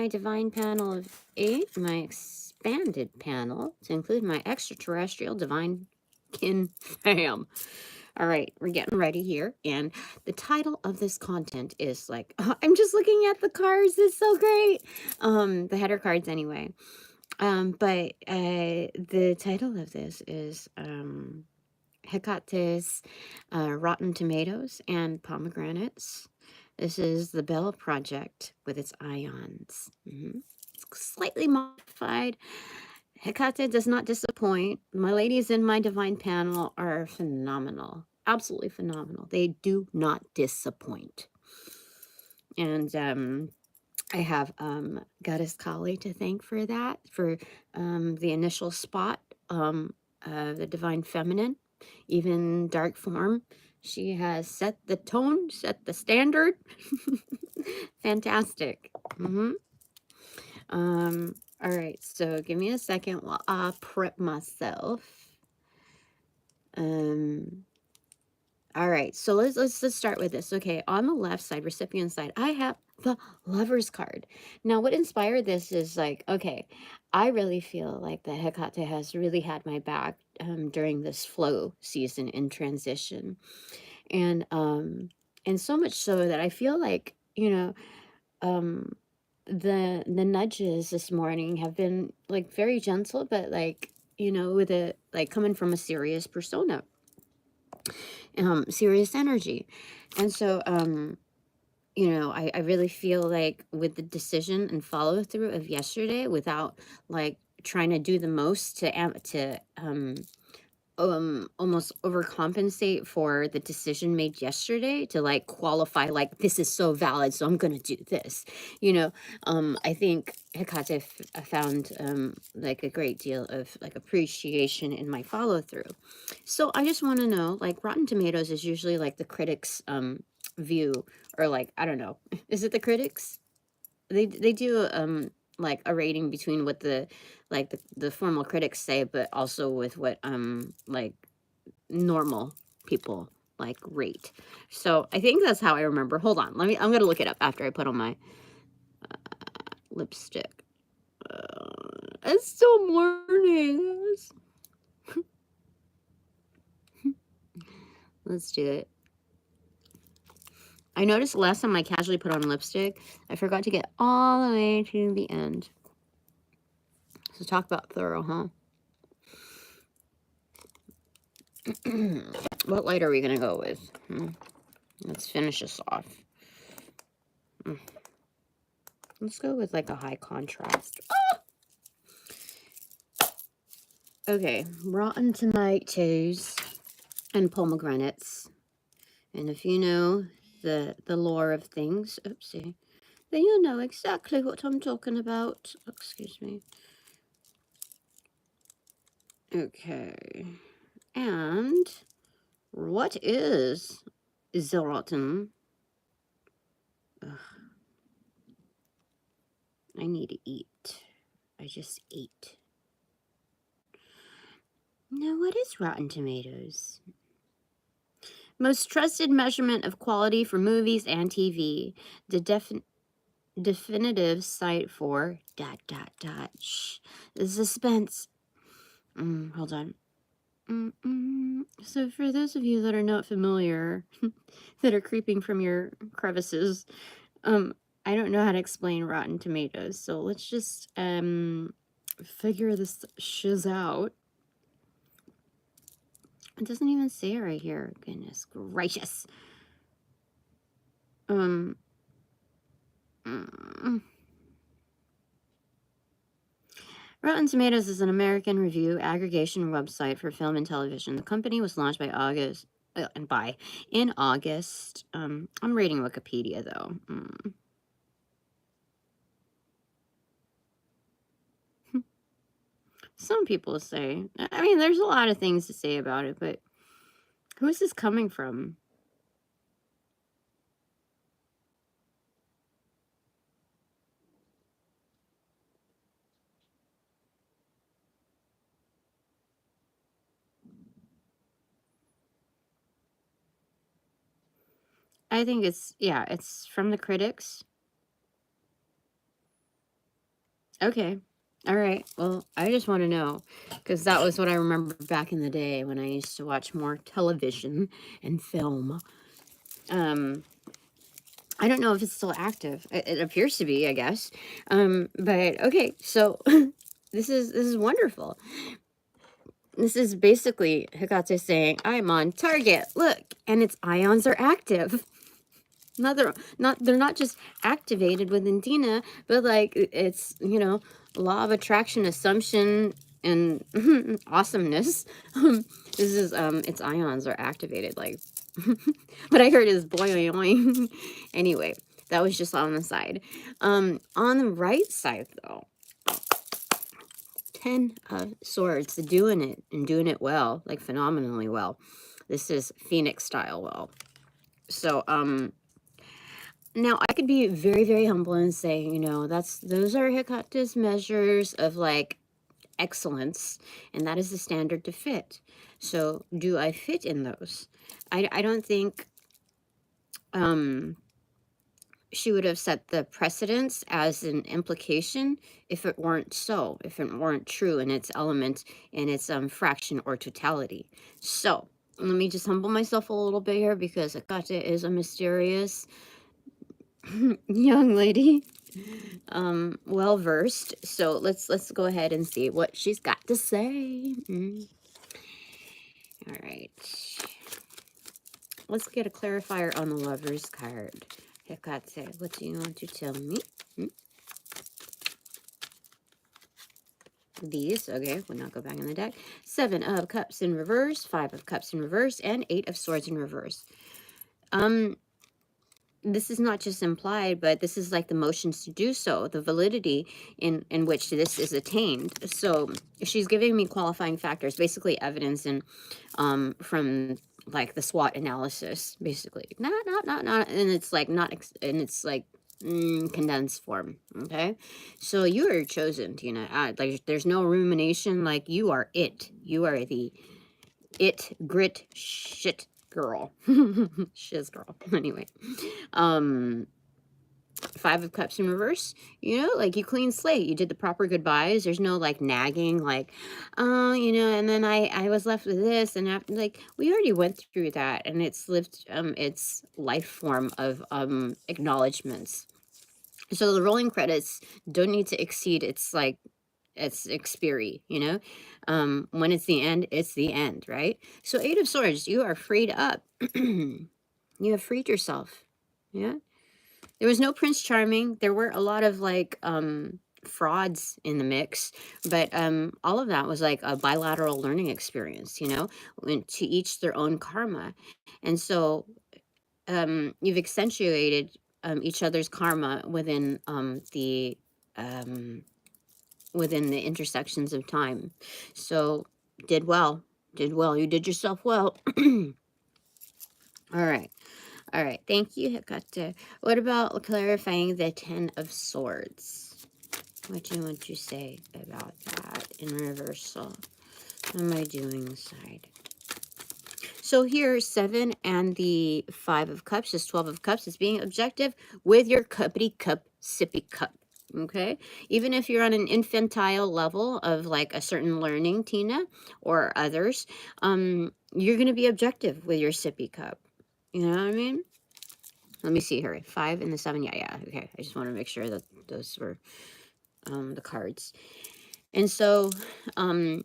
my divine panel of 8, my expanded panel to include my extraterrestrial divine kin fam. All right, we're getting ready here, and the title of this content is like, I'm just looking at the cards. It's so great. The header cards anyway. But the title of this is Hecate's Rotten Tomatoes and Pomegranates. This is the Bell Project with its ions. It's slightly modified. Hecate does not disappoint. My ladies in my divine panel are phenomenal. Absolutely phenomenal. They do not disappoint. And I have Goddess Kali to thank for that, for the initial spot, the Divine Feminine, even dark form. She has set the tone, set the standard. Fantastic. All right, so give me a second while I prep myself. All right, so let's start with this. Okay, on the left side, recipient side, I have the Lover's card. Now, what inspired this is like, okay, I really feel like the Hecate has really had my back during this flow season in transition, and so much so that I feel like, you know, the nudges this morning have been like very gentle, but like, you know, with a like coming from a serious persona, serious energy. And so you know, I really feel like with the decision and follow through of yesterday, without like trying to do the most to almost overcompensate for the decision made yesterday, to like qualify like this is so valid, so I'm gonna do this, you know. I think Hecate found like a great deal of like appreciation in my follow through. So I just want to know, like, Rotten Tomatoes is usually like the critics view, or like, I don't know, is it the critics? They do like a rating between what the like the formal critics say, but also with what like normal people like rate. So I think that's how I remember. Hold on, I'm gonna look it up after I put on my lipstick. It's still morning. Let's do it. I noticed the last time I casually put on lipstick, I forgot to get all the way to the end. So talk about thorough, huh? What light are we gonna go with? Let's finish this off. Let's go with like a high contrast. Okay, Rotten Tomatoes and Pomegranates. And if you know the lore of things, oopsie, then you'll know exactly what I'm talking about. Excuse me. Okay. And what is the rotten? Ugh. I need to eat. I just ate. Now, what is Rotten Tomatoes? Most trusted measurement of quality for movies and TV. The definitive site for ... Shh. The suspense. Hold on. So for those of you that are not familiar, that are creeping from your crevices, I don't know how to explain Rotten Tomatoes, so let's just figure this shiz out. It doesn't even say it right here. Goodness gracious. Rotten Tomatoes is an American review aggregation website for film and television. The company was launched in August. I'm reading Wikipedia though. Some people say, I mean, there's a lot of things to say about it, but who is this coming from? I think it's, yeah, it's from the critics. Okay. All right. Well, I just want to know because that was what I remember back in the day when I used to watch more television and film. Um, I don't know if it's still active. It appears to be, I guess. But okay. So this is wonderful. This is basically Hecate saying, "I'm on target. Look, and its ions are active." They're not just activated within Dina, but like it's, law of attraction, assumption, and awesomeness. This is its ions are activated. Like what I heard is boing. Anyway, that was just on the side. On the right side though, 10 of Swords, doing it and doing it well, like phenomenally well. This is Phoenix style well. So now I could be very, very humble and say, those are Hecate's measures of like excellence, and that is the standard to fit. So do I fit in those? I don't think she would have set the precedence as an implication if it weren't so, if it weren't true in its element, in its fraction or totality. So let me just humble myself a little bit here because Hecate is a mysterious young lady, well versed. So let's go ahead and see what she's got to say. All right, let's get a clarifier on the Lover's card. Hecate, what do you want to tell me? These, okay, we'll not go back in the deck. 7 of Cups in reverse, 5 of Cups in reverse, and 8 of Swords in reverse. This is not just implied, but this is like the motions to do so, the validity in which this is attained. So she's giving me qualifying factors, basically evidence and from like the SWOT analysis, basically. Not, and it's like and it's like condensed form. Okay, so you are chosen, Tina. Like there's no rumination. Like you are it. You are the it grit shit girl. Shiz girl. Anyway, 5 of Cups in reverse, like you clean slate, you did the proper goodbyes, there's no like nagging, like, oh, and then I was left with this, and after, like, we already went through that, and it's lived its life form of acknowledgments. So the rolling credits don't need to exceed its like its expiry, when it's the end, right? So 8 of Swords, you are freed up. You have freed yourself. Yeah. There was no Prince Charming. There were a lot of like frauds in the mix, but all of that was like a bilateral learning experience, to each their own karma. And so you've accentuated each other's karma within the intersections of time. So did well. You did yourself well. All right. All right, thank you, Hecate. What about clarifying the 10 of Swords? What do you want to say about that in reversal? What am I doing inside? So here, 7 and the 5 of Cups is 12 of Cups. It's being objective with your cuppity cup, sippy cup. Okay, even if you're on an infantile level of like a certain learning, Tina, or others, you're going to be objective with your sippy cup. You know what I mean? Let me see here. 5 and the 7. Yeah. Okay. I just want to make sure that those were the cards. And so, the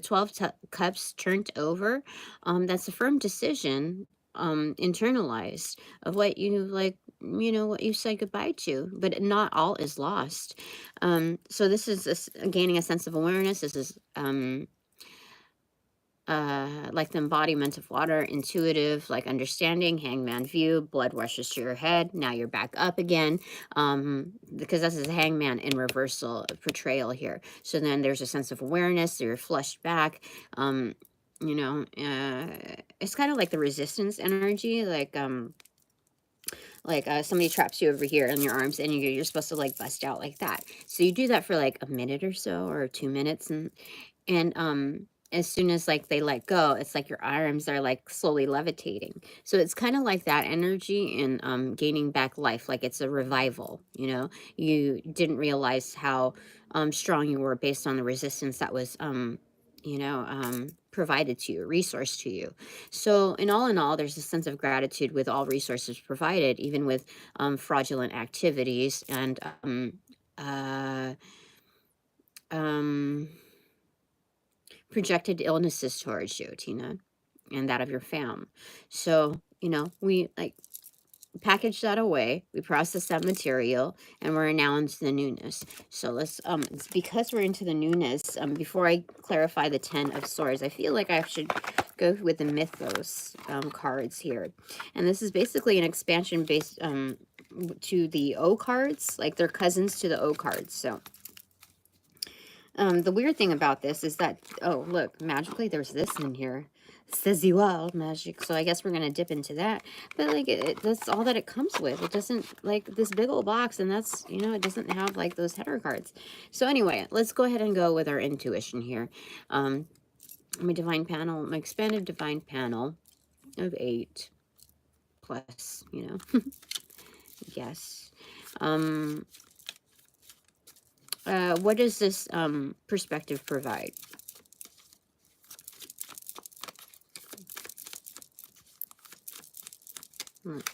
12 cups turned over. That's a firm decision, internalized of what you like, what you say goodbye to. But not all is lost. So this is gaining a sense of awareness. This is like the embodiment of water, intuitive, like understanding, hangman view, blood rushes to your head. Now you're back up again, because this is a hangman in reversal portrayal here. So then there's a sense of awareness, so you're flushed back. It's kind of like the resistance energy, like somebody traps you over here in your arms and you're supposed to like bust out like that. So you do that for like a minute or so or 2 minutes, and as soon as like they let go, it's like your arms are like slowly levitating. So it's kind of like that energy in gaining back life, like it's a revival. You know, you didn't realize how strong you were based on the resistance that was you know, provided to you, resource to you. So in all, there's a sense of gratitude with all resources provided, even with fraudulent activities and uh, um, projected illnesses towards you, Tina, and that of your fam. So, you know, we like package that away, we process that material, and we're now into the newness. So let's it's because we're into the newness, before I clarify the 10 of swords, I feel like I should go with the mythos cards here. And this is basically an expansion based to the O cards, like they're cousins to the O cards. So the weird thing about this is that, oh, look, magically there's this in here. It says you all magic, so I guess we're going to dip into that. But, like, that's all that it comes with. It doesn't, like, this big old box, and that's, you know, it doesn't have, like, those header cards. So, anyway, let's go ahead and go with our intuition here. My divine panel, my expanded divine panel of 8 plus, you know, yes. What does this perspective provide?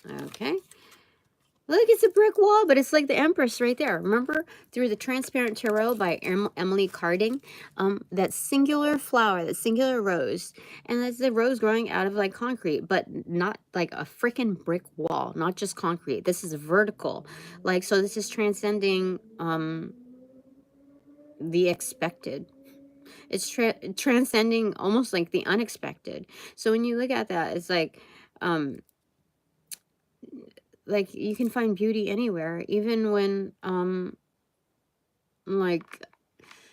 Okay. Look, it's a brick wall, but it's like the Empress right there. Remember, through the Transparent Tarot by Emily Carding, that singular flower, that singular rose, and that's the rose growing out of like concrete, but not like a freaking brick wall, not just concrete. This is vertical, like, so this is transcending the expected. It's transcending almost like the unexpected. So when you look at that, it's like you can find beauty anywhere, even when like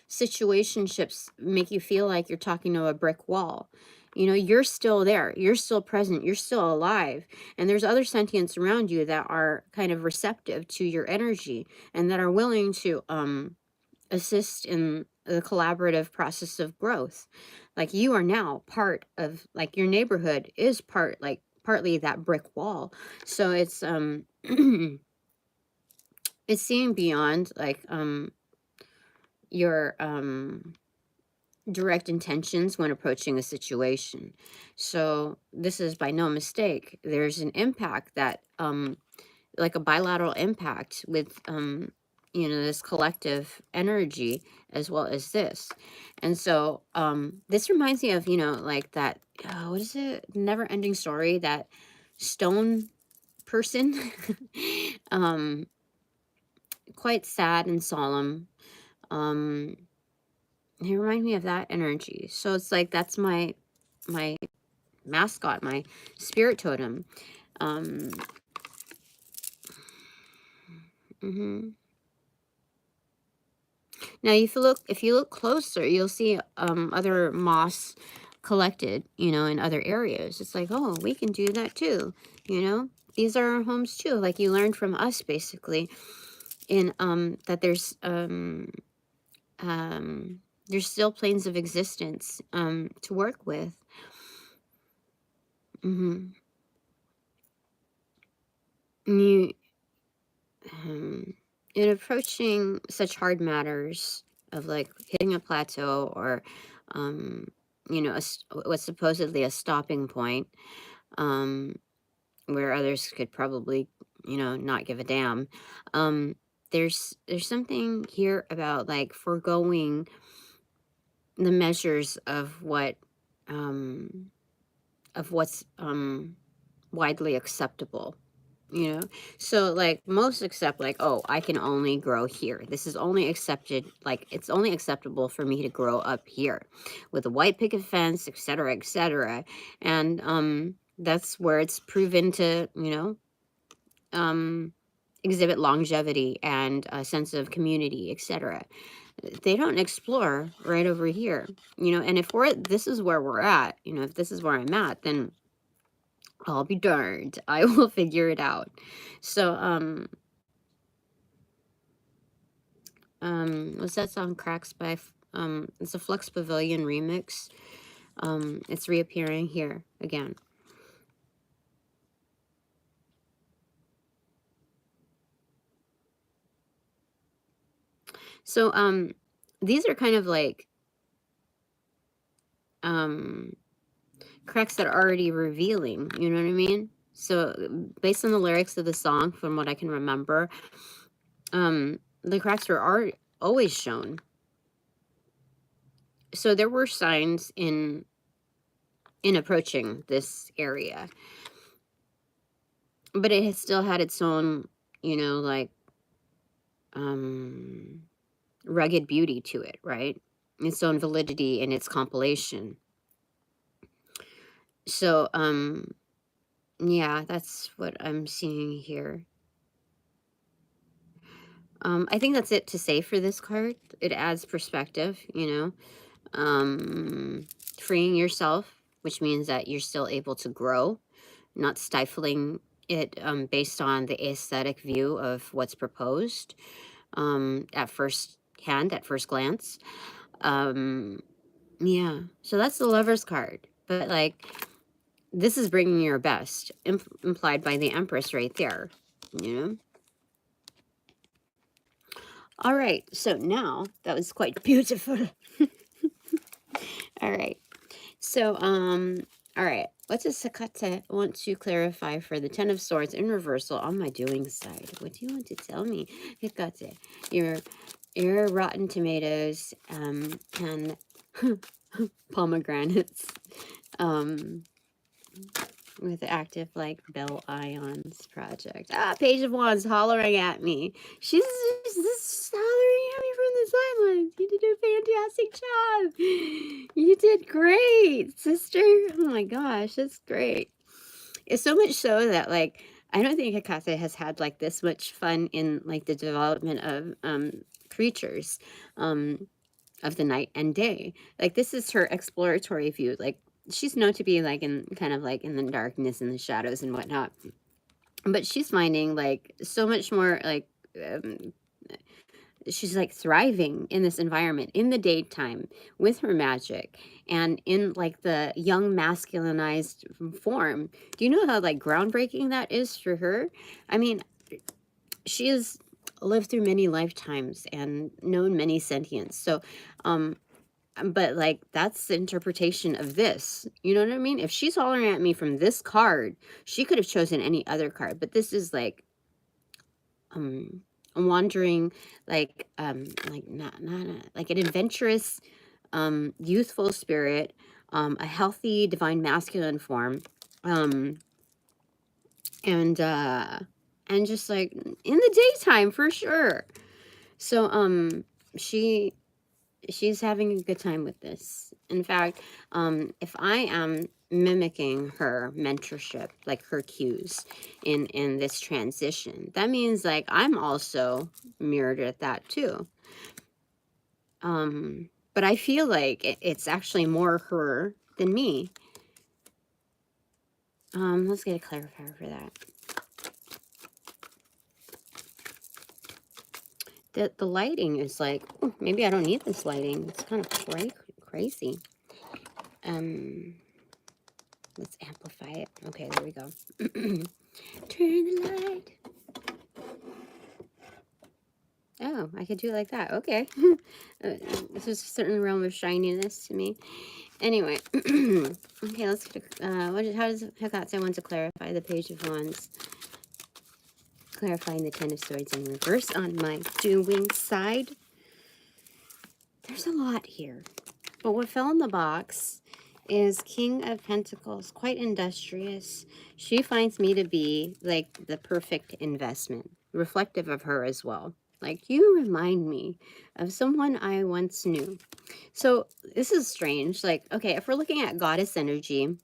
situationships make you feel like you're talking to a brick wall. You know, you're still there, you're still present, you're still alive, and there's other sentients around you that are kind of receptive to your energy and that are willing to assist in the collaborative process of growth. Like, you are now part of, like, your neighborhood is partly that brick wall. So it's it's seeing beyond like your direct intentions when approaching a situation. So this is by no mistake. There's an impact that like a bilateral impact with you know, this collective energy as well as this. And so this reminds me of, you know, like that what is it, never ending story, that stone person. Quite sad and solemn. He reminds me of that energy. So it's like that's my mascot, my spirit totem. Now, if you look closer, you'll see other moss collected, you know, in other areas. It's like, oh, we can do that too. You know, these are our homes too. Like, you learned from us, basically, in that there's still planes of existence to work with. You in approaching such hard matters of like hitting a plateau or you know, what's supposedly a stopping point, where others could probably, you know, not give a damn. There's something here about like foregoing the measures of what's widely acceptable, you know. So like most accept like, oh, I can only grow here, this is only accepted, like it's only acceptable for me to grow up here with a white picket fence, etc., etc. And that's where it's proven to, you know, exhibit longevity and a sense of community, etc. They don't explore right over here, you know. And if this is where we're at, you know, if this is where I'm at, then I'll be darned, I will figure it out. So what's that song, Cracks by It's a Flux Pavilion remix. It's reappearing here again. So, these are kind of like, cracks that are already revealing, you know what I mean? So, based on the lyrics of the song, from what I can remember, the cracks were always shown. So there were signs in approaching this area, but it has still had its own, you know, like, rugged beauty to it, right? Its own validity in its compilation. So, yeah, that's what I'm seeing here. I think that's it to say for this card. It adds perspective, you know, freeing yourself, which means that you're still able to grow, not stifling it based on the aesthetic view of what's proposed at first hand, at first glance. Yeah, so that's the Lover's card. But, like, this is bringing your best, implied by the Empress right there, you know? All right, so now, that was quite beautiful. All right, so, all right, what does Hecate want to clarify for the Ten of Swords in reversal on my doing side? What do you want to tell me, Hecate? Your rotten tomatoes, and pomegranates, with active, like, Bell Ions project. Ah, Page of Wands hollering at me. She's just hollering at me from the sidelines. You did a fantastic job. You did great, sister. Oh my gosh, that's great. It's so much so that, like, I don't think Hecate has had, like, this much fun in, like, the development of creatures of the night and day. Like, this is her exploratory view. Like, she's known to be, like, in kind of like in the darkness and the shadows and whatnot, but she's finding, like, so much more, like, she's, like, thriving in this environment in the daytime with her magic and in, like, the young masculinized form. Do you know how, like, groundbreaking that is for her? I mean, she has lived through many lifetimes and known many sentients. So, but, like, that's the interpretation of this. You know what I mean? If she's hollering at me from this card, she could have chosen any other card. But this is, like, a wandering, like, like an adventurous, youthful spirit, a healthy divine masculine form, and just, like, in the daytime for sure. So she's having a good time with this. In fact, if I am mimicking her mentorship, like her cues in this transition, that means, like, I'm also mirrored at that too. But I feel like it's actually more her than me. Let's get a clarifier for that. The lighting is like, oh, maybe I don't need this lighting. It's kind of crazy. Let's amplify it. Okay, there we go. Turn the light. Oh, I could do it like that. Okay. This is a certain realm of shininess to me. Anyway. Okay, let's get how does Hecate want to clarify the Page of Wands? Clarifying the Ten of Swords in reverse on my doing side. There's a lot here. But what fell in the box is King of Pentacles, quite industrious. She finds me to be, like, the perfect investment, reflective of her as well. Like, you remind me of someone I once knew. So this is strange. Like, okay, if we're looking at goddess energy,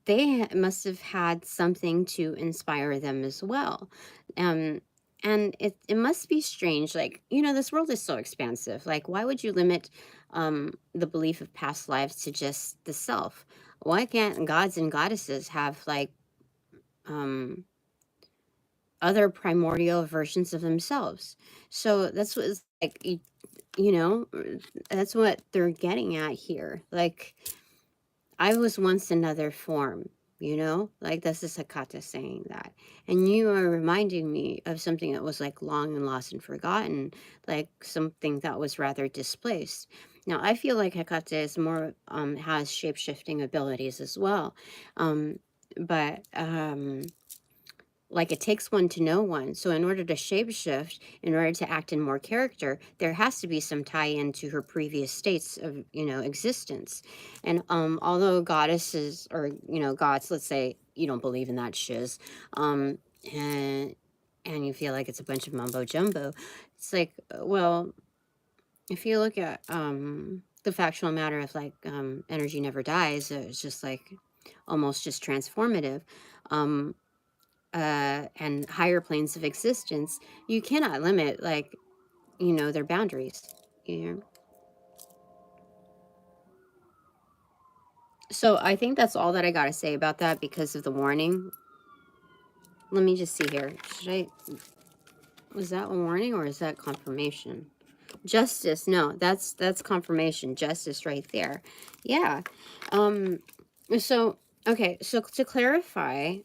they must have had something to inspire them as well. And it must be strange. Like, you know, this world is so expansive. Like, why would you limit the belief of past lives to just the self? Why can't gods and goddesses have, like, other primordial versions of themselves. So that's what it's like, you know, that's what they're getting at here. Like, I was once another form, you know? Like, this is Hecate saying that. And you are reminding me of something that was like long and lost and forgotten, like something that was rather displaced. Now, I feel like Hecate is more, has shape-shifting abilities as well. But, like, it takes one to know one. So in order to shapeshift, in order to act in more character, there has to be some tie-in to her previous states of, you know, existence. And although goddesses, or, you know, gods, let's say you don't believe in that shiz, um, and and you feel like it's a bunch of mumbo jumbo, it's like, well, if you look at the factual matter of like energy never dies, it's just like almost just transformative. Um, and higher planes of existence, you cannot limit, like, you know, their boundaries. You know? So I think that's all that I got to say about that because of the warning. Let me just see here. Should I, was that a warning or is that confirmation? Justice, no, that's confirmation. Justice right there. Yeah. Um, so, okay, so to clarify,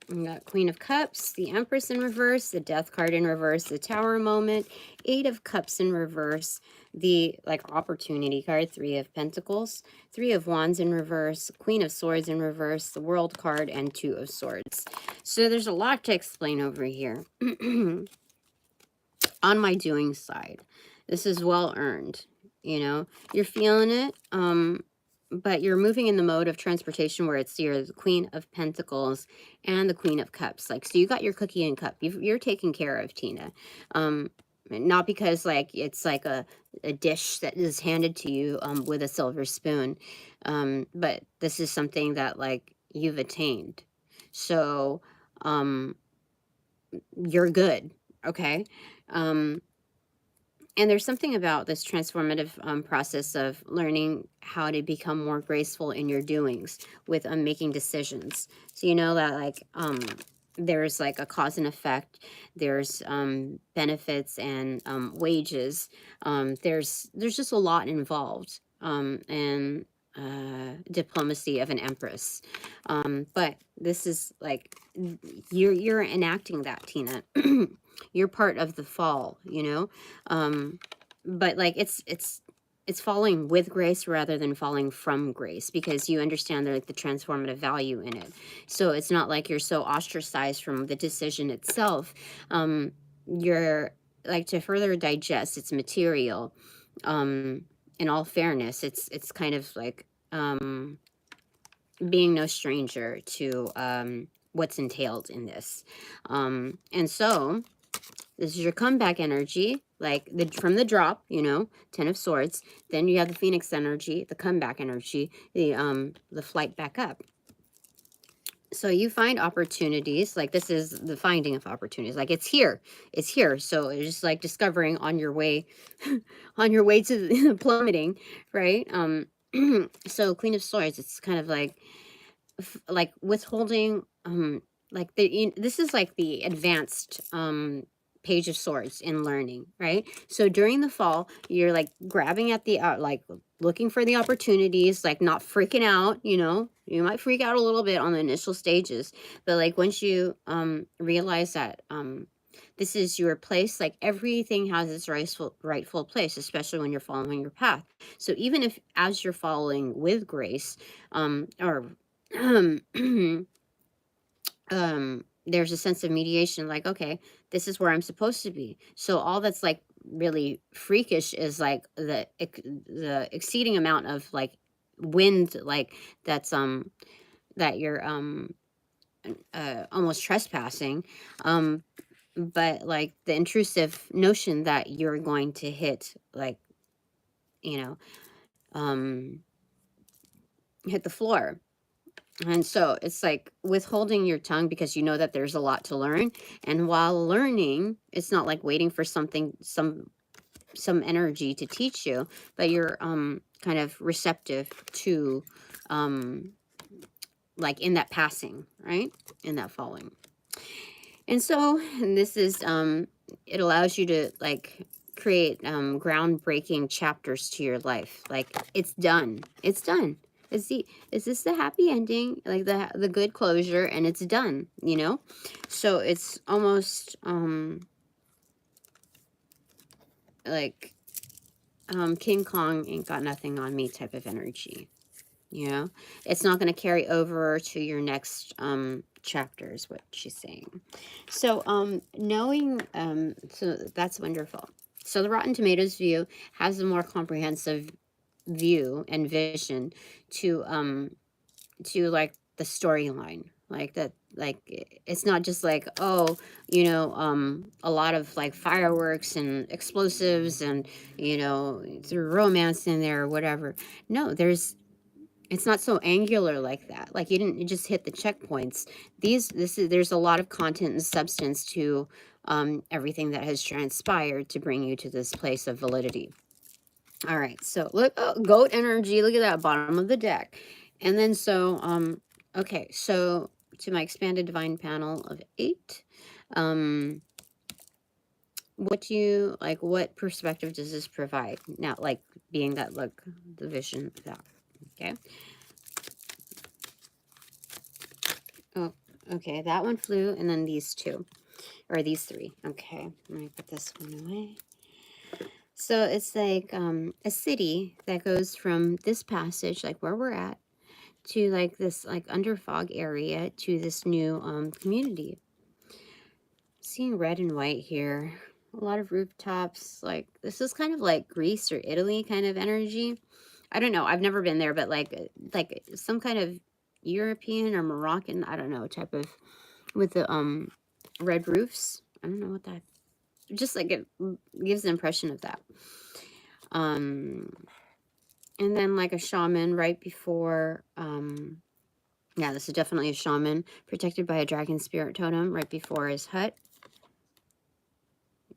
we got Queen of Cups, the Empress in reverse, the Death card in reverse, the Tower moment, Eight of Cups in reverse, the, like, Opportunity card, Three of Pentacles, Three of Wands in reverse, Queen of Swords in reverse, the World card, and Two of Swords. So there's a lot to explain over here. On my doing side, this is well earned, you know, you're feeling it, but you're moving in the mode of transportation where it's your Queen of Pentacles and the Queen of Cups. Like, so you got your cookie and cup. You're taken care of, Tina. Not because like it's like a dish that is handed to you with a silver spoon, but this is something that like you've attained. So you're good, okay? And there's something about this transformative process of learning how to become more graceful in your doings with making decisions. So you know that like there's like a cause and effect. There's benefits and wages. There's just a lot involved. And diplomacy of an empress. But this is like you're enacting that, Tina. You're part of the fall, you know? But like it's falling with grace rather than falling from grace because you understand like the transformative value in it. So it's not like you're so ostracized from the decision itself. You're like, to further digest its material, in all fairness, it's kind of like being no stranger to what's entailed in this. And so this is your comeback energy, like from the drop, you know, 10 of Swords. Then you have the Phoenix energy, the comeback energy, the flight back up. So you find opportunities, like this is the finding of opportunities, like it's here. So it's just like discovering on your way, on your way to plummeting, right? So Queen of Swords, it's kind of like withholding, like this is like the advanced Page of Swords in learning, right? So during the fall, you're like grabbing at the like looking for the opportunities, like not freaking out, you know. You might freak out a little bit on the initial stages, but like once you realize that this is your place, like everything has its rightful place, especially when you're following your path. So even if as you're following with grace, or there's a sense of mediation, like, okay, this is where I'm supposed to be. So all that's like really freakish is like the exceeding amount of like wind, like that's that you're almost trespassing, but like the intrusive notion that you're going to hit, like, you know, hit the floor. And so it's like withholding your tongue because you know that there's a lot to learn. And while learning, it's not like waiting for something, some energy to teach you, but you're kind of receptive to like in that passing, right? In that falling. And so this is, it allows you to like create groundbreaking chapters to your life. Like it's done. It's done. Is this the happy ending? Like the good closure, and it's done, you know? So it's almost like King Kong ain't got nothing on me type of energy. You know, it's not going to carry over to your next chapter is what she's saying. So knowing, so that's wonderful. So the Rotten Tomatoes view has a more comprehensive view and vision to like the storyline, like that, like it's not just like, oh, you know, a lot of like fireworks and explosives and, you know, through romance in there or whatever. No, it's not so angular like that. Like you didn't just hit the checkpoints. There's a lot of content and substance to everything that has transpired to bring you to this place of validity. All right, so look, oh, goat energy. Look at that bottom of the deck. And then so okay, so to my expanded divine panel of 8, what do you like? What perspective does this provide? Now, like being that, look, the vision of that. Okay. Oh, okay, that one flew, and then these 2, or these 3. Okay, let me put this one away. So it's like a city that goes from this passage, like where we're at, to like this like under fog area to this new community. Seeing red and white here, a lot of rooftops. Like this is kind of like Greece or Italy kind of energy. I don't know. I've never been there, but like some kind of European or Moroccan, I don't know, type of, with the red roofs. I don't know what that, just like it gives the impression of that. And then like a shaman right before, yeah, this is definitely a shaman protected by a dragon spirit totem right before his hut.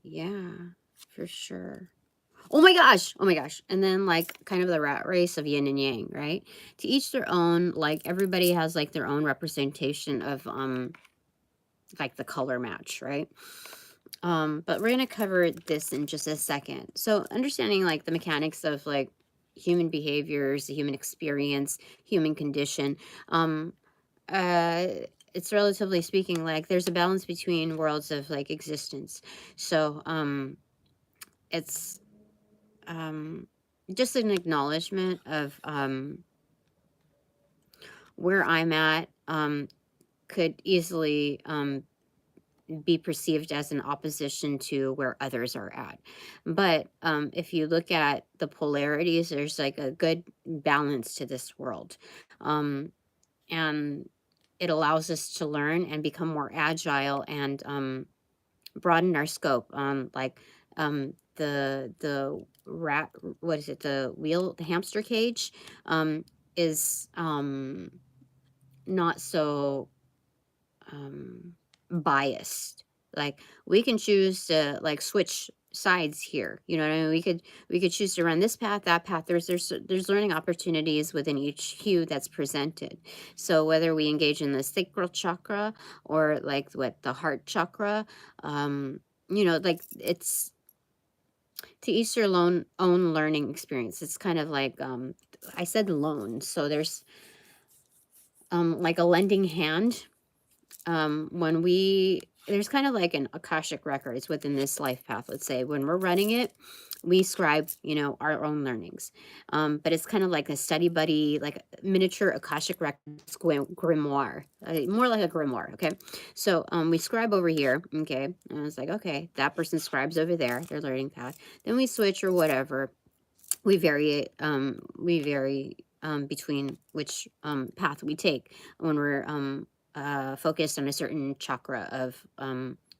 Yeah, for sure. Oh my gosh. Oh my gosh. And then like kind of the rat race of yin and yang, right? To each their own. Like everybody has like their own representation of like the color match, right? But we're gonna cover this in just a second. So understanding like the mechanics of like human behaviors, the human experience, human condition. Uh it's relatively speaking like there's a balance between worlds of like existence. So it's just an acknowledgement of where I'm at could easily be perceived as an opposition to where others are at. But if you look at the polarities, there's like a good balance to this world. And it allows us to learn and become more agile and broaden our scope. Like the rat, what is it? The hamster cage is not so biased. Like we can choose to like switch sides here. You know what I mean? We could choose to run this path, that path. There's learning opportunities within each hue that's presented. So whether we engage in the sacral chakra or like what the heart chakra, you know, like it's to each their own learning experience. It's kind of like I said loan. So there's like a lending hand. When there's kind of like an Akashic records within this life path. Let's say when we're running it, we scribe, you know, our own learnings. But it's kind of like a study buddy, like miniature Akashic records grimoire, more like a grimoire. Okay. So, we scribe over here. Okay. And it's like, okay, that person scribes over there, their learning path. Then we switch or whatever. We vary, between which, path we take when we're, focused on a certain chakra of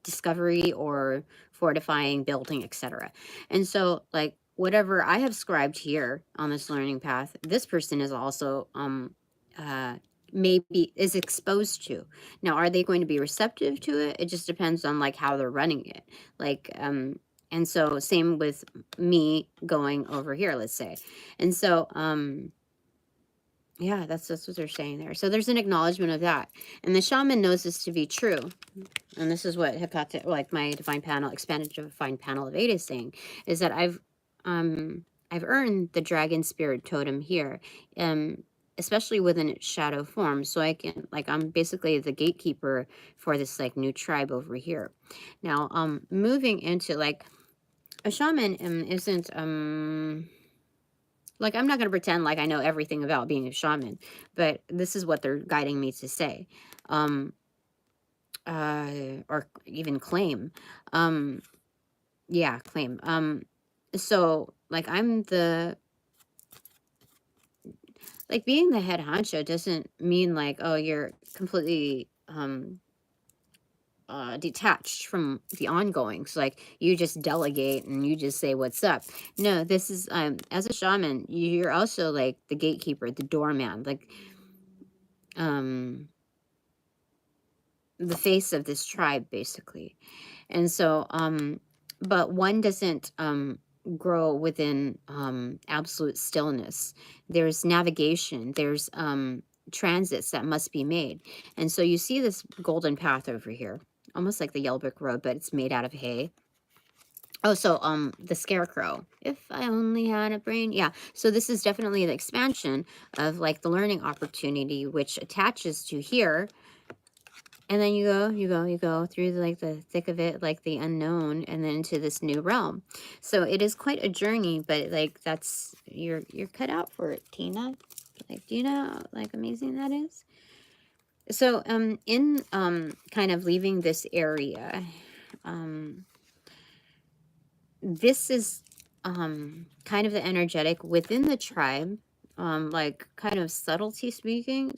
discovery or fortifying, building, etc. And so, like, whatever I have scribed here on this learning path, this person is also maybe is exposed to. Now, are they going to be receptive to it? It just depends on like how they're running it. Like, and so same with me going over here, let's say. And so, Yeah, that's what they're saying there. So there's an acknowledgement of that. And the shaman knows this to be true. And this is what Hecate, like my divine panel, expanded divine panel of 8 is saying, is that I've earned the dragon spirit totem here, especially within its shadow form. So I can, like, I'm basically the gatekeeper for this like new tribe over here. Now, moving into like a shaman isn't like, I'm not going to pretend like I know everything about being a shaman, but this is what they're guiding me to say, or even claim. Yeah, claim. So like I'm the, like being the head honcho doesn't mean like, oh, you're completely detached from the ongoings. Like you just delegate and you just say what's up. No, this is as a shaman, you're also like the gatekeeper, the doorman, like the face of this tribe basically. And so but one doesn't grow within absolute stillness. There's navigation, there's transits that must be made. And so you see this golden path over here, almost like the yellow brick road, but it's made out of hay. Oh, so the scarecrow. If I only had a brain. Yeah. So this is definitely the expansion of like the learning opportunity, which attaches to here. And then you go through like the thick of it, like the unknown, and then into this new realm. So it is quite a journey, but like that's you're cut out for it, Tina. Like, do you know how like amazing that is? So in kind of leaving this area, this is kind of the energetic within the tribe, like kind of subtly speaking,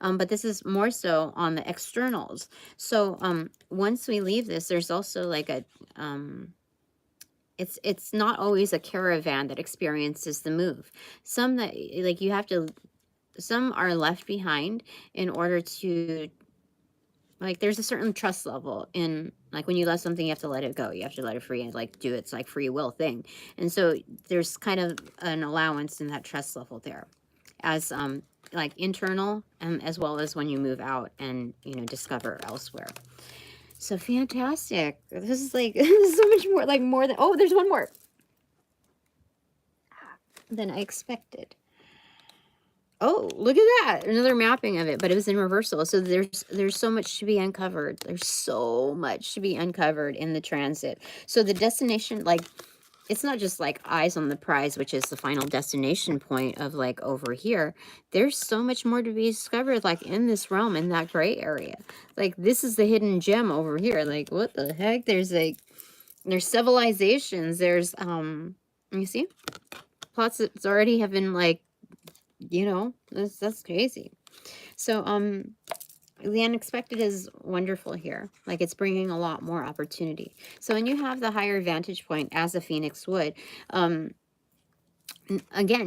but this is more so on the externals. So once we leave this, there's also like a it's not always a caravan that experiences the move. Some that like you have to, some are left behind in order to, like, there's a certain trust level in, like, when you love something, you have to let it go. You have to let it free and, like, do its, like, free will thing. And so there's kind of an allowance in that trust level there as, like, internal and as well as when you move out and, you know, discover elsewhere. So fantastic. This is, like, this is so much more, like, more than, oh, there's one more than I expected. Oh, look at that. Another mapping of it, but it was in reversal. So there's so much to be uncovered. There's so much to be uncovered in the transit. So the destination, like, it's not just like eyes on the prize, which is the final destination point of like over here. There's so much more to be discovered, like in this realm, in that gray area. Like this is the hidden gem over here. Like what the heck? There's like, there's civilizations. There's, you see? Plots that already have been like, you know, that's crazy. So the unexpected is wonderful here. Like it's bringing a lot more opportunity. So when you have the higher vantage point as a phoenix would, again,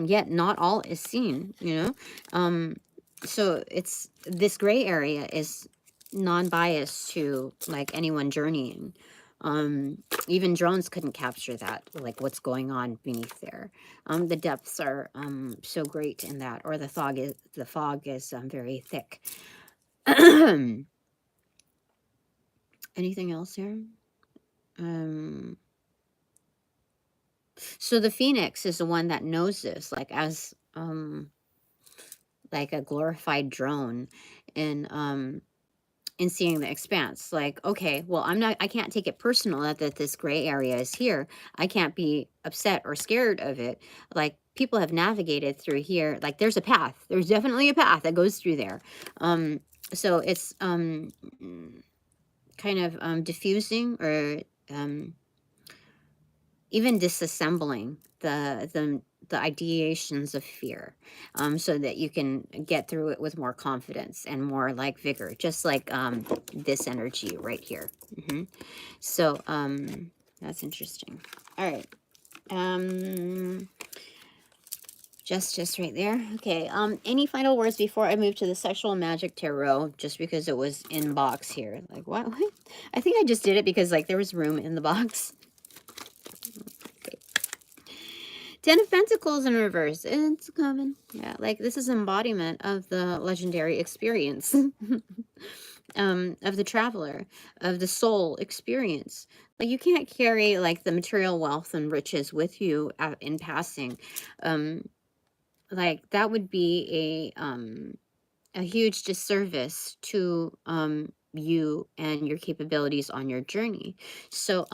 yet not all is seen, you know. So it's, this gray area is non-biased to like anyone journeying. Even drones couldn't capture that, like what's going on beneath there. The depths are so great in that, or the fog is very thick. Anything else here? So the phoenix is the one that knows this, like as like a glorified drone in seeing the expanse. Like, okay, well, I can't take it personal that this gray area is here. I can't be upset or scared of it. Like, people have navigated through here. Like, there's a path. There's definitely a path that goes through there. So it's kind of diffusing or even disassembling the ideations of fear, so that you can get through it with more confidence and more like vigor, just like this energy right here. So that's interesting. All right, justice right there. Okay, any final words before I move to the sexual magic tarot, just because it was in box here? Like what? I think I just did it because like there was room in the box. Ten of Pentacles in reverse. It's coming. Yeah, like this is embodiment of the legendary experience. Of the traveler, of the soul experience. Like you can't carry like the material wealth and riches with you in passing. Like that would be a huge disservice to you and your capabilities on your journey. So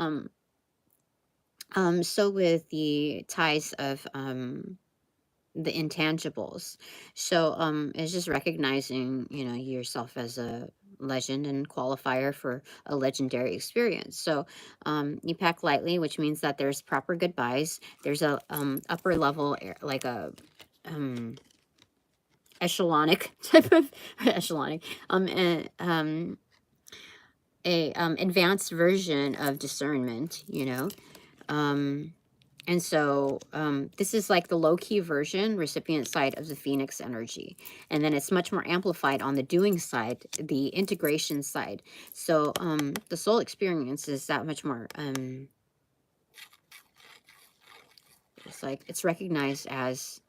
so with the ties of the intangibles. So it's just recognizing, you know, yourself as a legend and qualifier for a legendary experience. So you pack lightly, which means that there's proper goodbyes. There's a upper level like a echelonic type of echelonic advanced version of discernment, you know. And so this is like the low-key version, recipient side of the Phoenix energy. And then it's much more amplified on the doing side, the integration side. So the soul experience is that much more, it's like, it's recognized as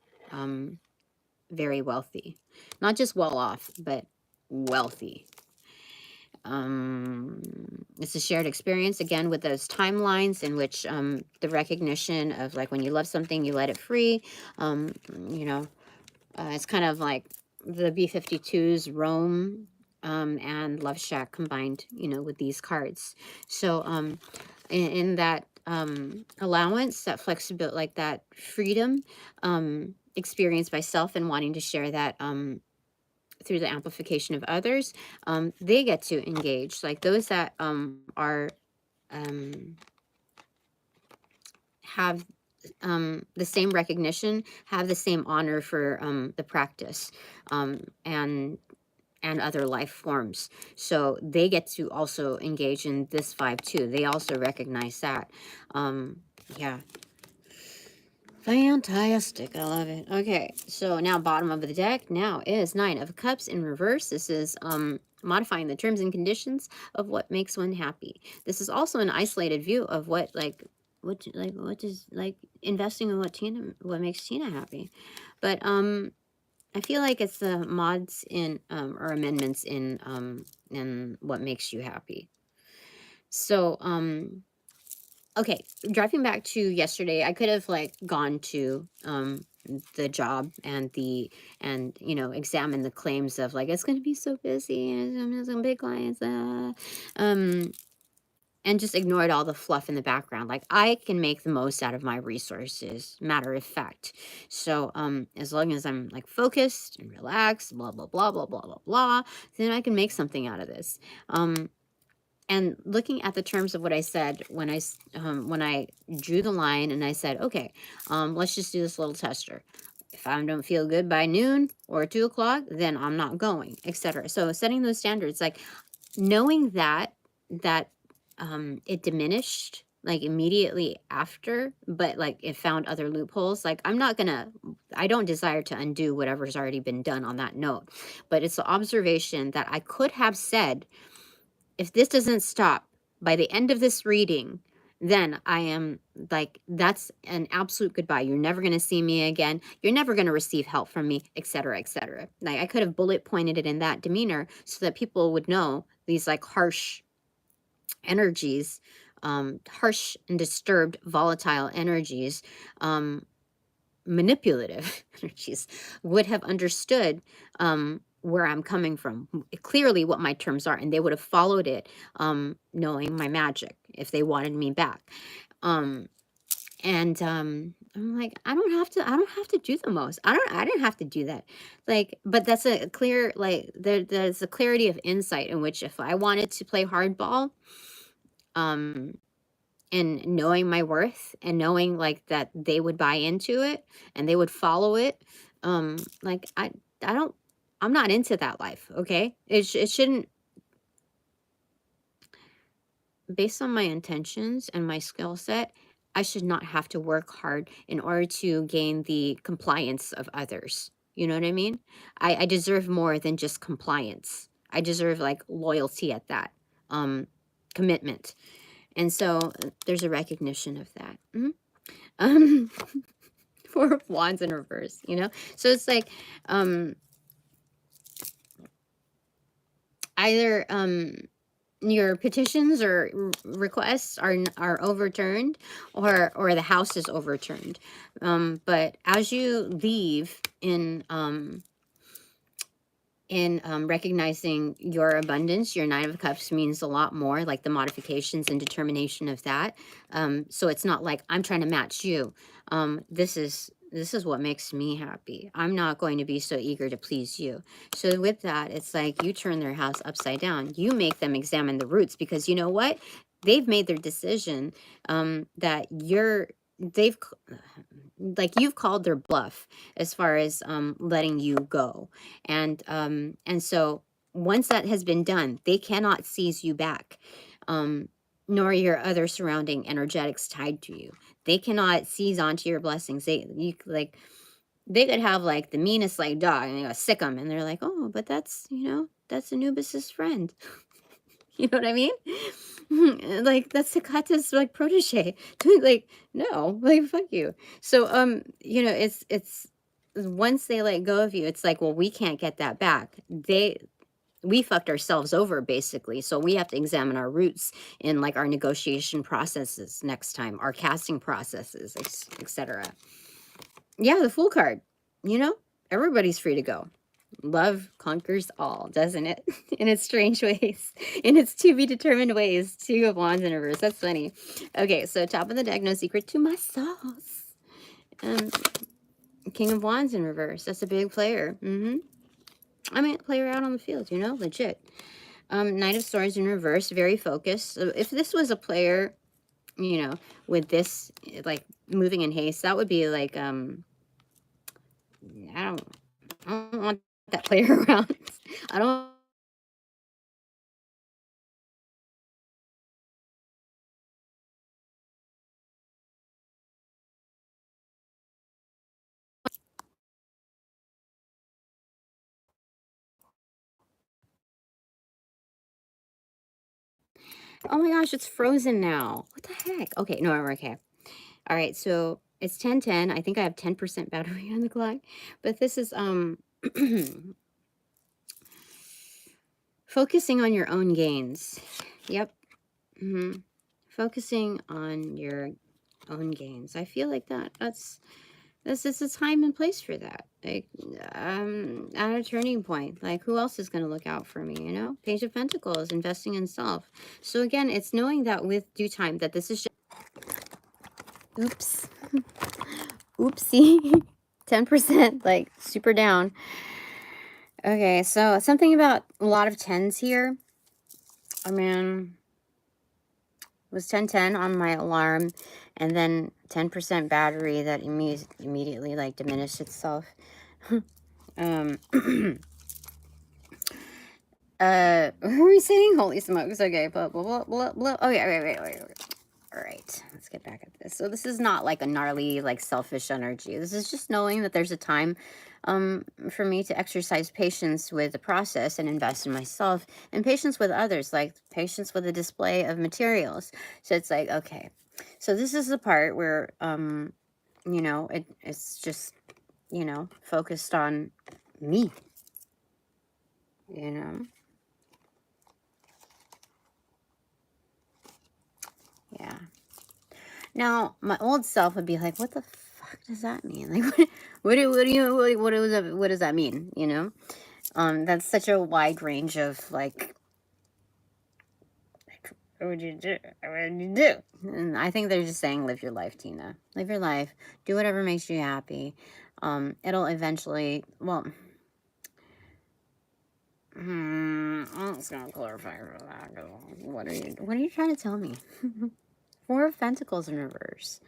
very wealthy. Not just well-off, but wealthy. It's a shared experience, again, with those timelines in which the recognition of like when you love something, you let it free. You know, it's kind of like the B-52's Rome and Love Shack combined, you know, with these cards. So in that allowance, that flexibility, like that freedom experienced by self and wanting to share that through the amplification of others, they get to engage. Like those that are have the same recognition, have the same honor for the practice and other life forms. So they get to also engage in this vibe too. They also recognize that. Yeah. Fantastic. I love it. Okay, so now bottom of the deck now is Nine of Cups in reverse. This is modifying the terms and conditions of what makes one happy. This is also an isolated view of what what is like investing in what makes Tina happy. But I feel like it's the mods in or amendments in what makes you happy. So okay, driving back to yesterday, I could have like gone to the job and you know, examine the claims of like it's going to be so busy and some big clients, and just ignored all the fluff in the background. Like I can make the most out of my resources, matter of fact. So as long as I'm like focused and relaxed, blah blah blah blah blah blah blah, then I can make something out of this. And looking at the terms of what I said when I drew the line and I said, okay, let's just do this little tester. If I don't feel good by noon or 2 o'clock, then I'm not going, etc. So setting those standards, like knowing that it diminished like immediately after, but like it found other loopholes. Like I don't desire to undo whatever's already been done on that note, but it's the observation that I could have said, if this doesn't stop by the end of this reading, then I am like, that's an absolute goodbye. You're never going to see me again. You're never going to receive help from me, etc., etc. Like I could have bullet pointed it in that demeanor so that people would know these like harsh energies, harsh and disturbed, volatile energies, manipulative energies would have understood where I'm coming from, clearly what my terms are, and they would have followed it, knowing my magic if they wanted me back. I'm like, I don't have to do the most. I didn't have to do that. Like, but that's a clear, like, there's a clarity of insight in which if I wanted to play hardball, and knowing my worth and knowing like that they would buy into it and they would follow it, like I'm not into that life. Okay, it shouldn't, based on my intentions and my skill set, I should not have to work hard in order to gain the compliance of others. You know what I mean? I deserve more than just compliance. I deserve like loyalty at that, commitment. And so there's a recognition of that. Four of Wands in reverse, you know? So it's like, either, your petitions or requests are overturned, or the house is overturned. But as you leave in recognizing your abundance, your Nine of Cups means a lot more, like the modifications and determination of that. So it's not like I'm trying to match you. This is what makes me happy. I'm not going to be so eager to please you. So with that, it's like you turn their house upside down. You make them examine the roots, because you know what? They've made their decision, that they've like you've called their bluff as far as letting you go. And so once that has been done, they cannot seize you back, nor your other surrounding energetics tied to you. They cannot seize onto your blessings. They could have like the meanest like dog, and they go sick them, and they're like, oh, but that's, you know, that's Anubis's friend. You know what I mean? Like, that's Hecate's like protege. Like, no, like, fuck you. So you know, it's once they let go of you, it's like, well, we can't get that back. We fucked ourselves over, basically. So we have to examine our roots in like our negotiation processes next time, our casting processes, etc. Yeah, the Fool card. You know, everybody's free to go. Love conquers all, doesn't it? In its strange ways, in its to be determined ways. Two of Wands in reverse. That's funny. Okay, so top of the deck, no secret to my sauce. King of Wands in reverse. That's a big player. I mean, player out on the field, you know, legit. Knight of Swords in reverse, very focused. So if this was a player, you know, with this like moving in haste, that would be like I don't want that player around. I don't. Oh my gosh, it's frozen now. What the heck? Okay, no, we're okay. All right, so it's 10:10. I think I have 10% battery on the clock, but this is focusing on your own gains. Yep. Focusing on your own gains. I feel like this is a time and place for that. Like, at a turning point. Like, who else is going to look out for me, you know? Page of Pentacles, investing in self. So again, it's knowing that with due time, that this is just... Oops. Oopsie. 10%, like, super down. Okay, so something about a lot of 10s here. I mean, it was 10:10 on my alarm, and then 10% battery that immediately, like, diminished itself. Who are we saying? Holy smokes. Okay, blah, blah, blah, blah, blah. Okay, wait. All right, let's get back at this. So this is not like a gnarly, like, selfish energy. This is just knowing that there's a time for me to exercise patience with the process and invest in myself, and patience with others, like patience with the display of materials. So it's like, okay, so this is the part where, you know, it's just, you know, focused on me, you know? Yeah. Now, my old self would be like, what the fuck does that mean? Like, what does that mean? You know? That's such a wide range of, like, what would you do? What would you do? And I think they're just saying, live your life, Tina. Live your life. Do whatever makes you happy. It'll eventually, well, I'm just gonna clarify for that. What are you trying to tell me? Four of Pentacles in reverse.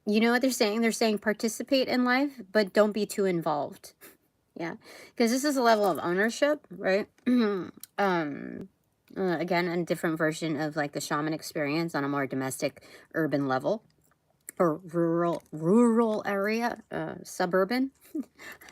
You know what they're saying? They're saying participate in life, but don't be too involved. Yeah, because this is a level of ownership, right? Again, a different version of like the shaman experience on a more domestic, urban level, or rural area, suburban. I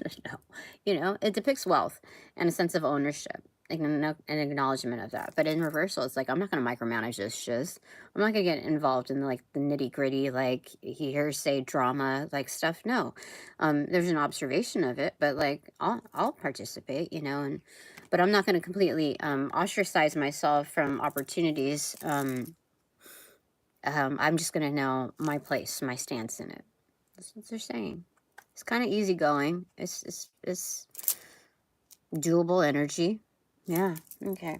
don't know. You know, it depicts wealth and a sense of ownership. an acknowledgement of that. But in reversal, it's like, I'm not going to micromanage this shiz. I'm not going to get involved in like the nitty gritty, like hearsay drama, like stuff. No, there's an observation of it, but like I'll participate, you know, but I'm not going to completely ostracize myself from opportunities. I'm just going to know my place, my stance in it. That's what they're saying. It's kind of easygoing. It's doable energy. Yeah, okay.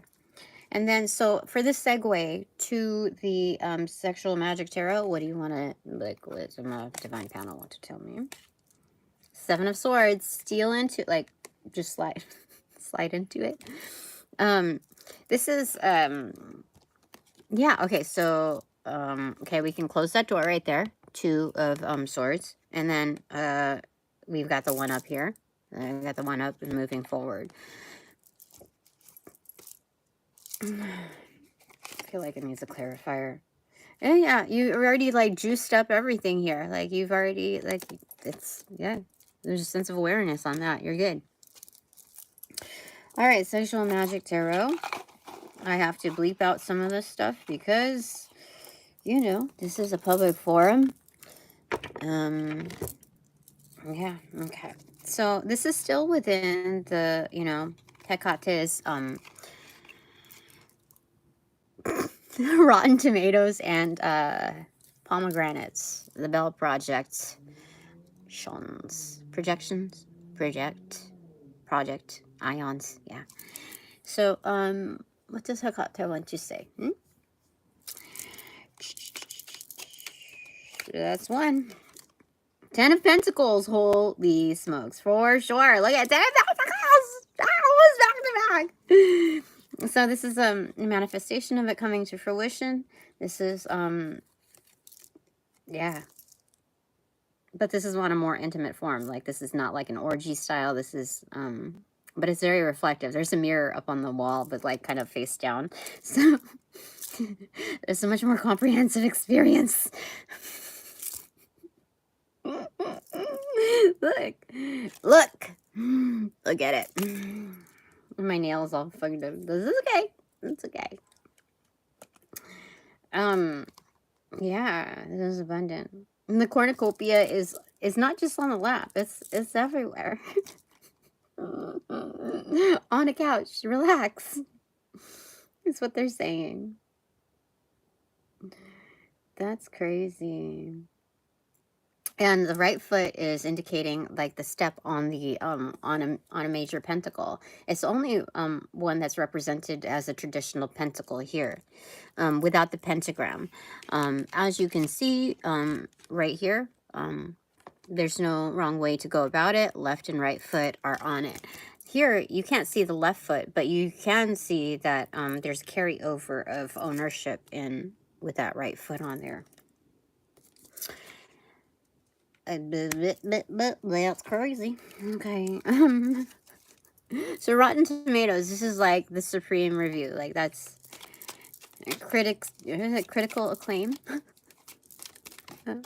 And then, so for this segue to the Sexual Magic Tarot, what do you want to, like, what does my Divine Panel want to tell me? Seven of Swords, steal into, like, just slide, slide into it. This is, yeah, okay, so, okay, we can close that door right there. Two of Swords. And then we've got the one up here. And we got the one up and moving forward. I feel like it needs a clarifier. And yeah, you already like juiced up everything here. Like you've already like it's yeah. There's a sense of awareness on that. You're good. All right, Sexual Magic Tarot. I have to bleep out some of this stuff because you know this is a public forum. Yeah. Okay. So this is still within the Hecate's Rotten Tomatoes and Pomegranates, the Bell Project, project, ions, yeah. So, what does Hecate want to say? That's one. 10 of Pentacles, holy smokes, for sure. Look at 10 of Pentacles! That was back to back! So this is a manifestation of it coming to fruition. This is, yeah. But this is on a more intimate form. Like, this is not like an orgy style. This is, but it's very reflective. There's a mirror up on the wall, but like kind of face down. So there's a much more comprehensive experience. Look at it. My nails all fucked up. This is okay. It's okay. Yeah, this is abundant. And the cornucopia is not just on the lap. It's everywhere. On a couch, relax. Is what they're saying. That's crazy. And the right foot is indicating like the step on the on a major pentacle. It's the only one that's represented as a traditional pentacle here, without the pentagram. As you can see right here, there's no wrong way to go about it. Left and right foot are on it. Here you can't see the left foot, but you can see that there's carryover of ownership in with that right foot on there. That's crazy. Okay. So Rotten Tomatoes, this is like the supreme review. Like that's critical acclaim. Oh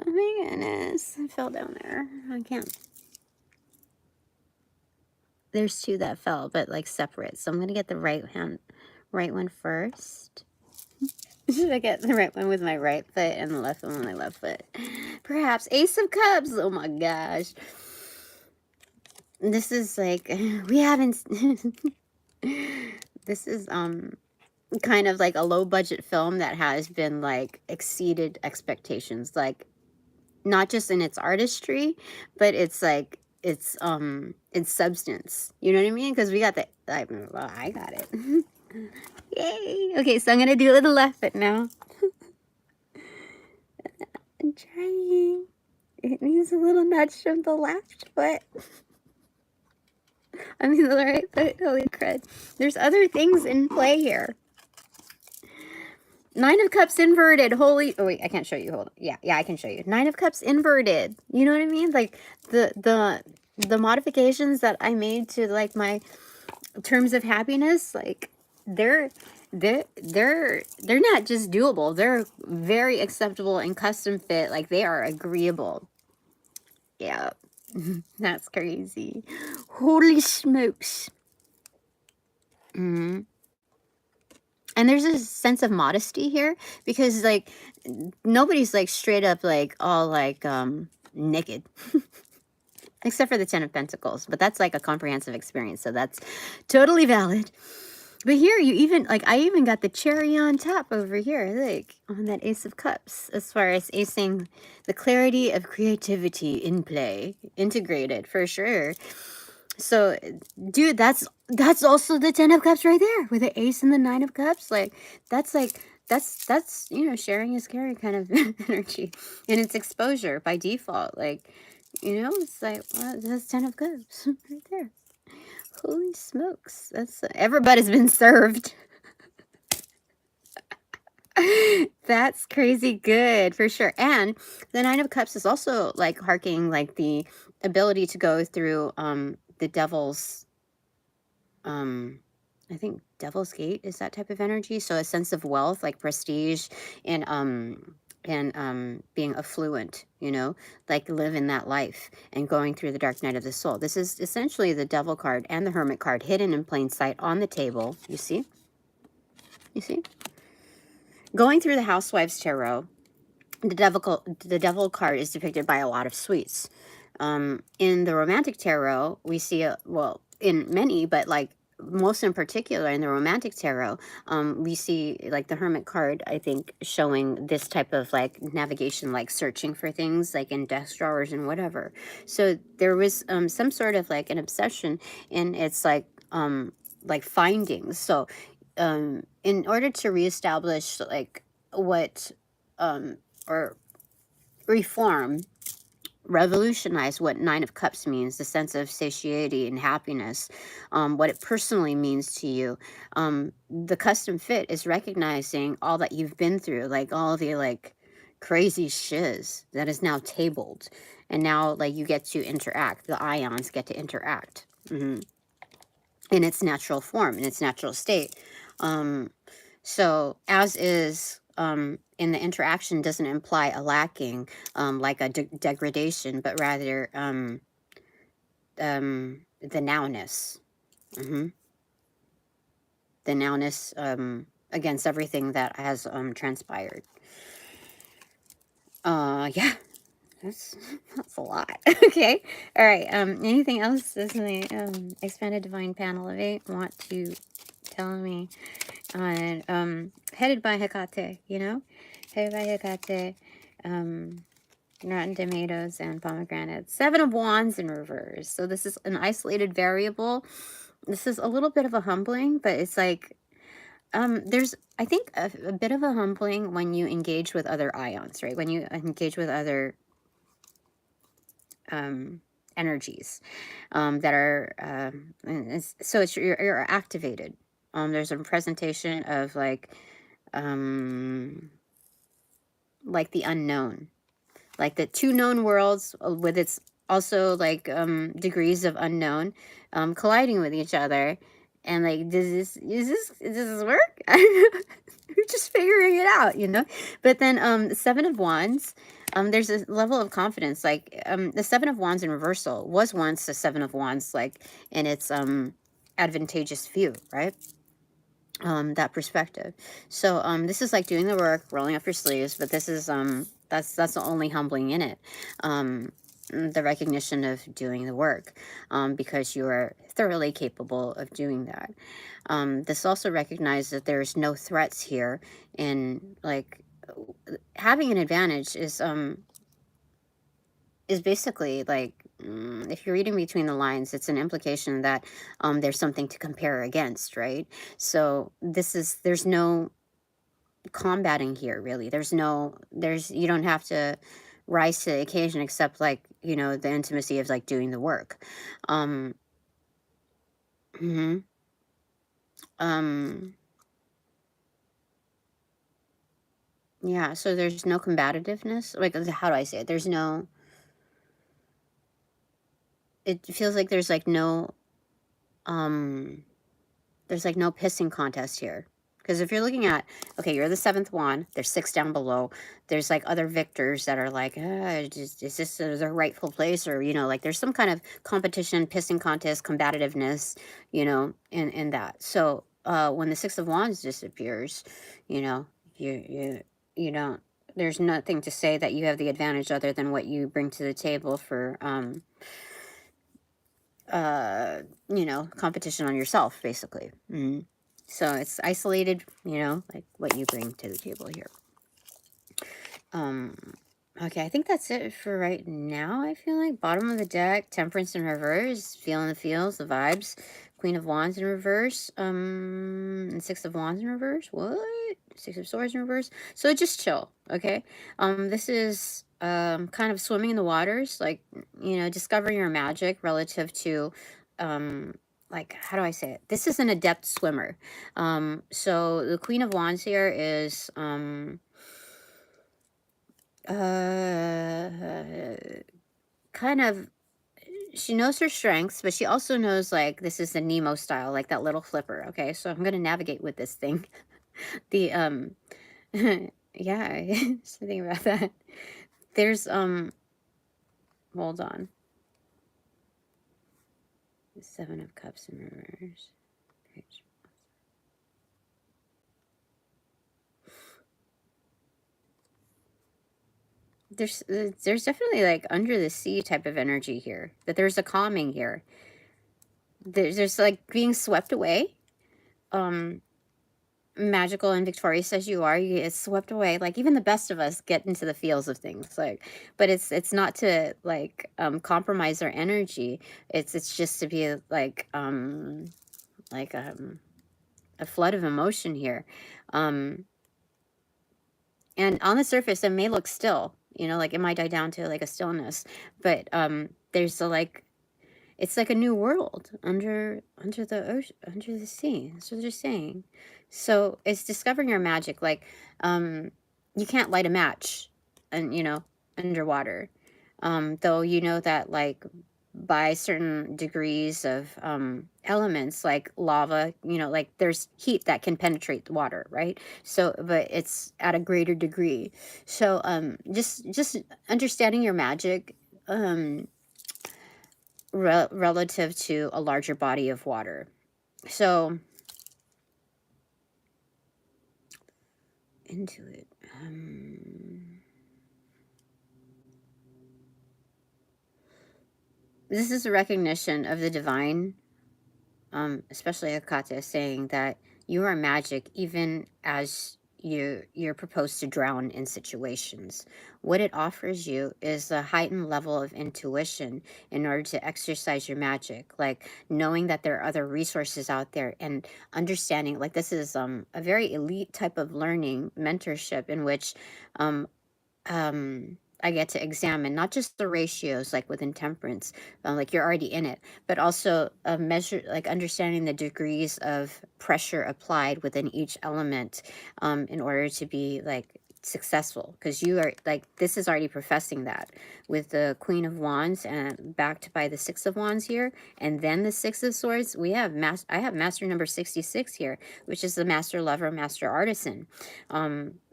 my goodness. I fell down there. I can't. There's two that fell, but like separate. So I'm gonna get the right one first. Should I get the right one with my right foot and the left one with my left foot? Perhaps. Ace of Cups. Oh my gosh. This is like, we haven't, this is kind of like a low budget film that has been like exceeded expectations. Like not just in its artistry, but it's like, it's substance. You know what I mean? Because we got the, well, I got it. Yay! Okay, so I'm gonna do it with the left foot now. I'm trying. It needs a little nudge from the left foot. I mean the right foot. Holy crud! There's other things in play here. 9 of Cups inverted. Holy. Oh wait, I can't show you. Hold on. Yeah, I can show you. 9 of Cups inverted. You know what I mean? Like the modifications that I made to like my terms of happiness, like. They're not just doable. They're very acceptable and custom fit. Like they are agreeable. Yeah, that's crazy. Holy smokes. Hmm. And there's a sense of modesty here because like nobody's like straight up like all like naked. Except for the Ten of Pentacles, but that's like a comprehensive experience, so that's totally valid. But here you even like I even got the cherry on top over here, like on that Ace of Cups, as far as acing the clarity of creativity in play, integrated for sure. So, dude, that's also the Ten of Cups right there with the Ace and the Nine of Cups. Like that's you know, sharing is caring kind of energy, and it's exposure by default. Like, you know, it's like, well, that's Ten of Cups right there. Holy smokes, that's everybody's been served. That's crazy good for sure. And the Nine of Cups is also like harking like the ability to go through the devil's I think Devil's Gate is that type of energy. So a sense of wealth, like prestige and being affluent, you know, like living that life and going through the dark night of the soul. This is essentially the Devil card and the Hermit card hidden in plain sight on the table. You see? You see? Going through the Housewives Tarot, the devil card is depicted by a lot of sweets. In the Romantic Tarot, we see well, in many, but like most in particular in the Romantic Tarot, we see like the Hermit card, I think, showing this type of like navigation, like searching for things like in desk drawers and whatever. So there was some sort of like an obsession in its like findings. So in order to reestablish like what or reform, revolutionize what Nine of Cups means, the sense of satiety and happiness, what it personally means to you. The custom fit is recognizing all that you've been through, like all the like crazy shiz that is now tabled. And now like you get to interact, the ions get to interact in its natural form, in its natural state. So as is in the interaction doesn't imply a lacking, like a degradation, but rather the nowness. The nowness against everything that has transpired. Yeah, that's a lot. Okay. All right. Anything else does the expanded divine panel of 8 want to tell me on headed by Hecate, you know? Headed by Hecate, rotten tomatoes and pomegranates. 7 of Wands in reverse. So this is an isolated variable. This is a little bit of a humbling, but it's like there's I think a bit of a humbling when you engage with other ions, right? When you engage with other energies that are so it's you're activated. There's a presentation of like the unknown, like the two known worlds with its also like degrees of unknown colliding with each other, and like does this work? I don't know. We're just figuring it out, you know. But then the 7 of Wands, there's a level of confidence, like the 7 of Wands in reversal was once the 7 of Wands, like in its advantageous view, right? That perspective. So this is like doing the work, rolling up your sleeves, but this is that's the only humbling in it. The recognition of doing the work, because you are thoroughly capable of doing that. This also recognizes that there's no threats here, and like having an advantage is basically like if you're reading between the lines, it's an implication that there's something to compare against, right? So there's no combating here, really. You don't have to rise to the occasion, except like, you know, the intimacy of like doing the work. um mhm. um yeah, so there's no combativeness, like, how do I say it? It feels like there's like no pissing contest here. Because if you're looking at, okay, you're the 7th wand, there's 6 down below, there's like other victors that are like, is this the rightful place? Or, you know, like there's some kind of competition, pissing contest, combativeness, you know, in that. So when the 6 of wands disappears, you know, you don't, there's nothing to say that you have the advantage other than what you bring to the table for, you know, competition on yourself, basically. So it's isolated, you know, like what you bring to the table here. Okay, I think that's it for right now, I feel like. Bottom of the deck, Temperance in reverse, feeling the feels, the vibes. Queen of Wands in reverse, and 6 of Wands in reverse. What? 6 of Swords in reverse. So just chill, okay? This is kind of swimming in the waters, like, you know, discovering your magic relative to, like, how do I say it? This is an adept swimmer. So the Queen of Wands here is, kind of, she knows her strengths, but she also knows, like, this is the Nemo style, like that little flipper. Okay, so I'm gonna navigate with this thing. The yeah, just thinking about that. There's hold on. 7 of Cups in reverse. There's definitely like under the sea type of energy here. That there's a calming here. There's like being swept away. Magical and victorious as you are, you get swept away. Like even the best of us get into the feels of things. Like, but it's not to like compromise our energy. It's just to be like a flood of emotion here. And on the surface, it may look still. You know, like it might die down to like a stillness, but there's a like, it's like a new world under the ocean, under the sea. That's what they're saying. So it's discovering your magic. Like, you can't light a match, and you know, underwater. Though you know that like by certain degrees of elements, like lava, you know, like there's heat that can penetrate the water, right? So, but it's at a greater degree. So, just understanding your magic. Relative to a larger body of water. So, into it. This is a recognition of the divine, especially Hecate, saying that you are magic even as you're proposed to drown in situations. What it offers you is a heightened level of intuition in order to exercise your magic, like knowing that there are other resources out there and understanding, like this is a very elite type of learning mentorship in which I get to examine not just the ratios like within temperance, like you're already in it, but also a measure, like understanding the degrees of pressure applied within each element in order to be like successful, because you are like, this is already professing that with the Queen of Wands and backed by the 6 of Wands here, and then the 6 of Swords. We have I have master number 66 here, which is the master lover, master artisan.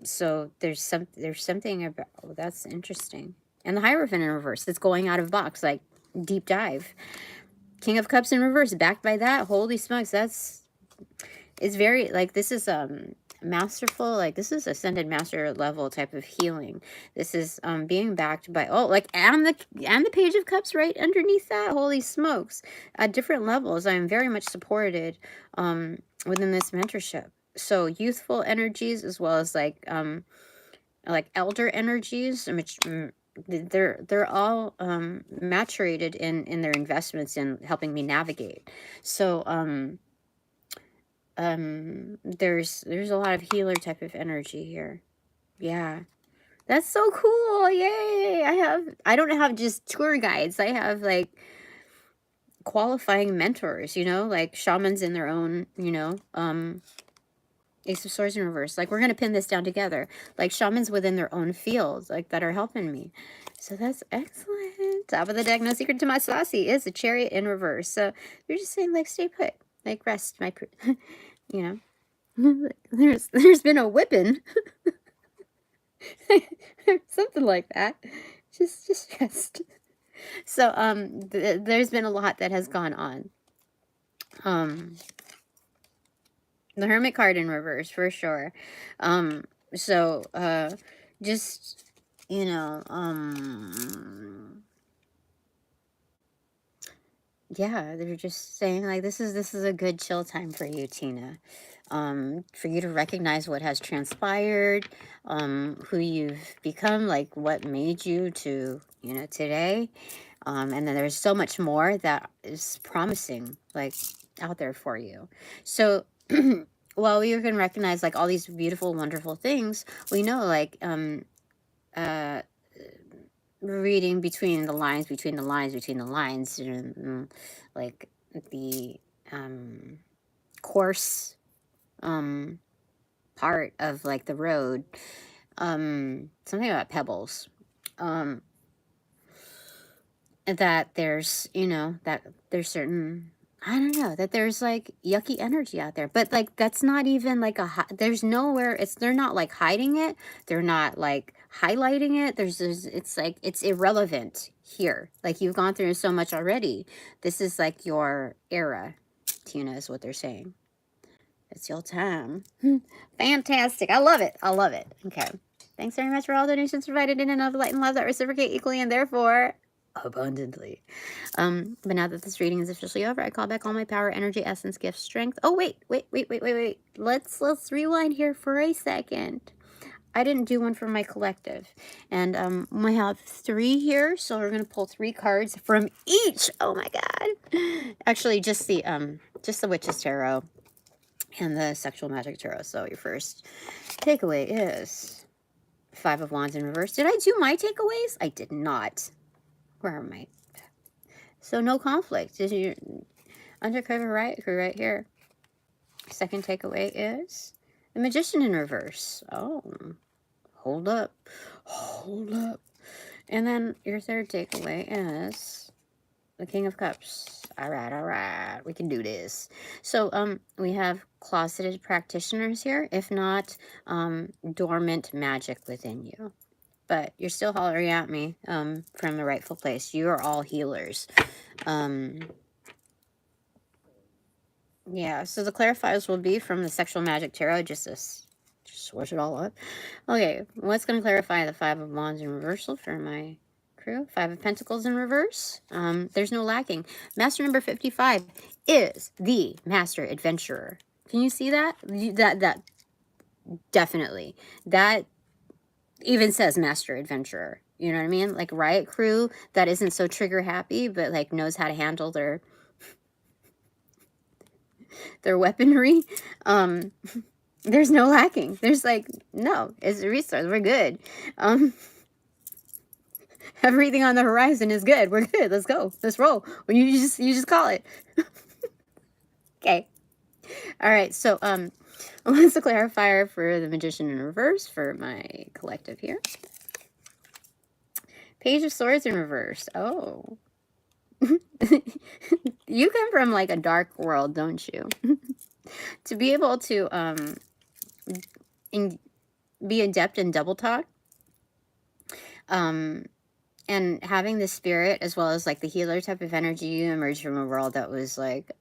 So there's something about, oh, that's interesting. And the Hierophant in reverse, that's going out of box, like deep dive. King of Cups in reverse, backed by that. Holy smokes, it's very like, this is masterful, like this is ascended master level type of healing. This is being backed by, oh, like, and the Page of Cups right underneath that. Holy smokes, at different levels I am very much supported within this mentorship. So youthful energies as well as like elder energies, which they're all maturated in their investments in helping me navigate. So there's a lot of healer type of energy here. Yeah, that's so cool. Yay. I don't have just tour guides, I have like qualifying mentors, you know, like shamans in their own, you know, Ace of Swords in reverse. Like, we're going to pin this down together. Like, shamans within their own fields, like, that are helping me. So that's excellent. Top of the deck, no secret to my saucy, is a Chariot in reverse. So you're just saying, like, stay put. Like, rest, my, you know. There's been a whipping. Something like that. Just stressed. So there's been a lot that has gone on. The Hermit card in reverse for sure. So just, you know, yeah, they're just saying like this is a good chill time for you, Tina. For you to recognize what has transpired, who you've become, like what made you to, you know, today. And then there's so much more that is promising, like out there for you. So while we can recognize like all these beautiful, wonderful things, we know like reading between the lines, like the course part of like the road, something about pebbles, that there's, you know, that there's certain, I don't know, that there's like yucky energy out there, but like that's not even like there's nowhere, they're not like hiding it, they're not like highlighting it, it's like it's irrelevant here, like you've gone through so much already. This is like your era, Tina, is what they're saying. It's your time. Fantastic. I love it. Okay, thanks very much for all donations provided in and of light and love that reciprocate equally and therefore abundantly. But now that this reading is officially over, I call back all my power, energy, essence, gift, strength. Oh, wait. Let's rewind here for a second. I didn't do one for my collective. And I have 3 here, so we're gonna pull 3 cards from each. Oh my god. Actually, just the Witch's Tarot and the Sexual Magic Tarot. So your first takeaway is 5 of Wands in reverse. Did I do my takeaways? I did not. Where am I? So no conflict. Is your undercover right here? Second takeaway is the Magician in reverse. Oh, hold up. And then your third takeaway is the King of Cups. All right, we can do this. So we have closeted practitioners here, if not dormant magic within you. But you're still hollering at me from the rightful place. You are all healers. Yeah, so the clarifiers will be from the Sexual Magic Tarot, just switch it all up. Okay, what's going to clarify the 5 of Wands in reversal for my crew? 5 of Pentacles in reverse. There's no lacking. Master number 55 is the Master Adventurer. Can you see that? That definitely. That even says Master Adventurer. You know what I mean? Like riot crew that isn't so trigger happy, but like knows how to handle their weaponry. There's no lacking. There's like, no, it's a resource. We're good. Everything on the horizon is good. We're good. Let's go. Let's roll. When you just call it. Okay. All right. So what's the clarifier for the Magician in reverse for my collective here? Page of Swords in reverse. Oh. You come from like a dark world, don't you? To be able to be adept in double talk, and having the spirit as well as like the healer type of energy, you emerge from a world that was like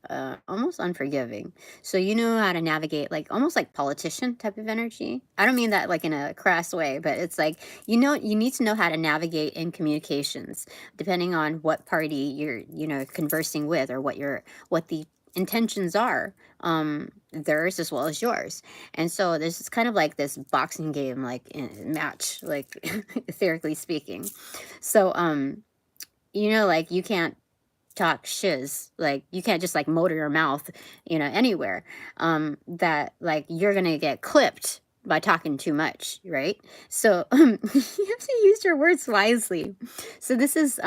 almost unforgiving. So you know how to navigate like almost like politician type of energy. I don't mean that like in a crass way, but it's like, you know, you need to know how to navigate in communications depending on what party you're, you know, conversing with, or what the intentions are, theirs as well as yours. And so there's kind of like this boxing game, like match, like etherically speaking. So you know, like you can't talk shiz, like you can't just like motor your mouth, you know, anywhere, that like you're gonna get clipped by talking too much, right? So you have to use your words wisely. So this is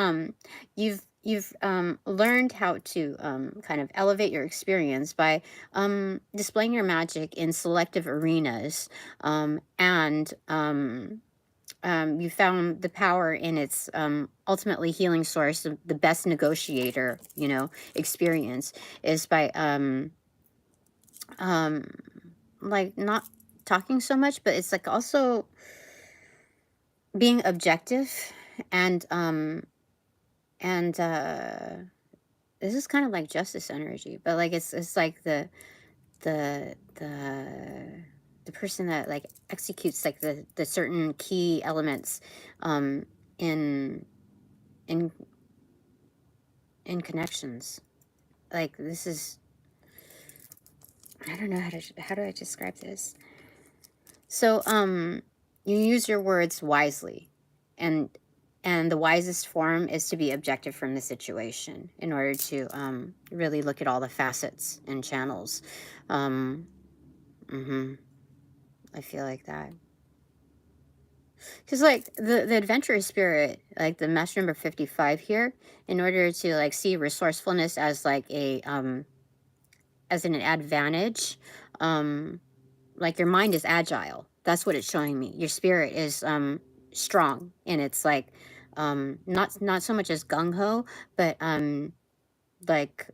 you've learned how to kind of elevate your experience by displaying your magic in selective arenas, and you found the power in its ultimately healing source. The best negotiator, you know, experience is by like not talking so much, but it's like also being objective and this is kind of like justice energy, but like it's like the the person that like executes like the certain key elements in in in connections. Like this is, I don't know how do I describe this. So you use your words wisely, and the wisest form is to be objective from the situation in order to really look at all the facets and channels. I feel like that. Because like the adventurous spirit, like the master number 55 here, in order to like see resourcefulness as like a as an advantage, like your mind is agile. That's what it's showing me. Your spirit is strong, and it's like not so much as gung-ho, but like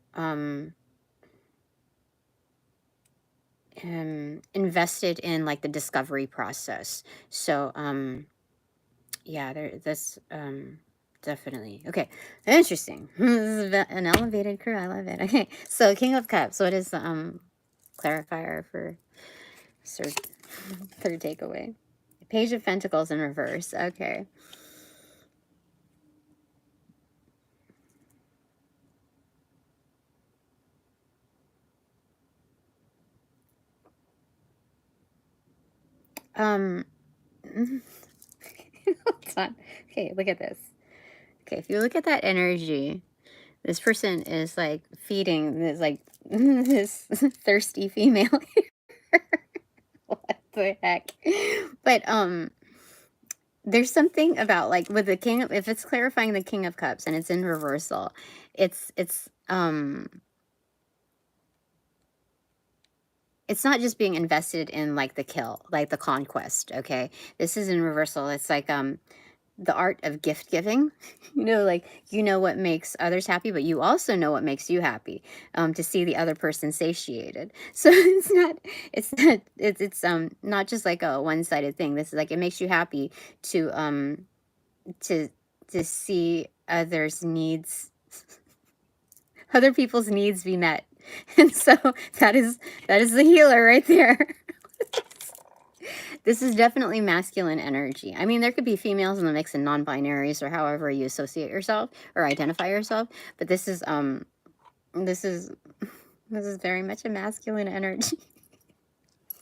invested in like the discovery process. So yeah, this definitely. Okay, interesting. This is an elevated crew. I love it. Okay, so King of Cups. What is the clarifier for third takeaway? Page of Pentacles in reverse. Okay. Hold on. Okay, look at this. Okay, if you look at that energy, this person is like feeding this like this thirsty female. What the heck? But there's something about like with the king of, if it's clarifying the King of Cups and it's in reversal, it's not just being invested in like the kill, like the conquest. Okay, this is in reversal. It's like the art of gift giving. You know, like you know what makes others happy, but you also know what makes you happy, to see the other person satiated. So it's not just like a one-sided thing. This is like it makes you happy to to see others needs, other people's needs be met. And so that is the healer right there. This is definitely masculine energy. I mean, there could be females in the mix and non-binaries or however you associate yourself or identify yourself, but this is very much a masculine energy.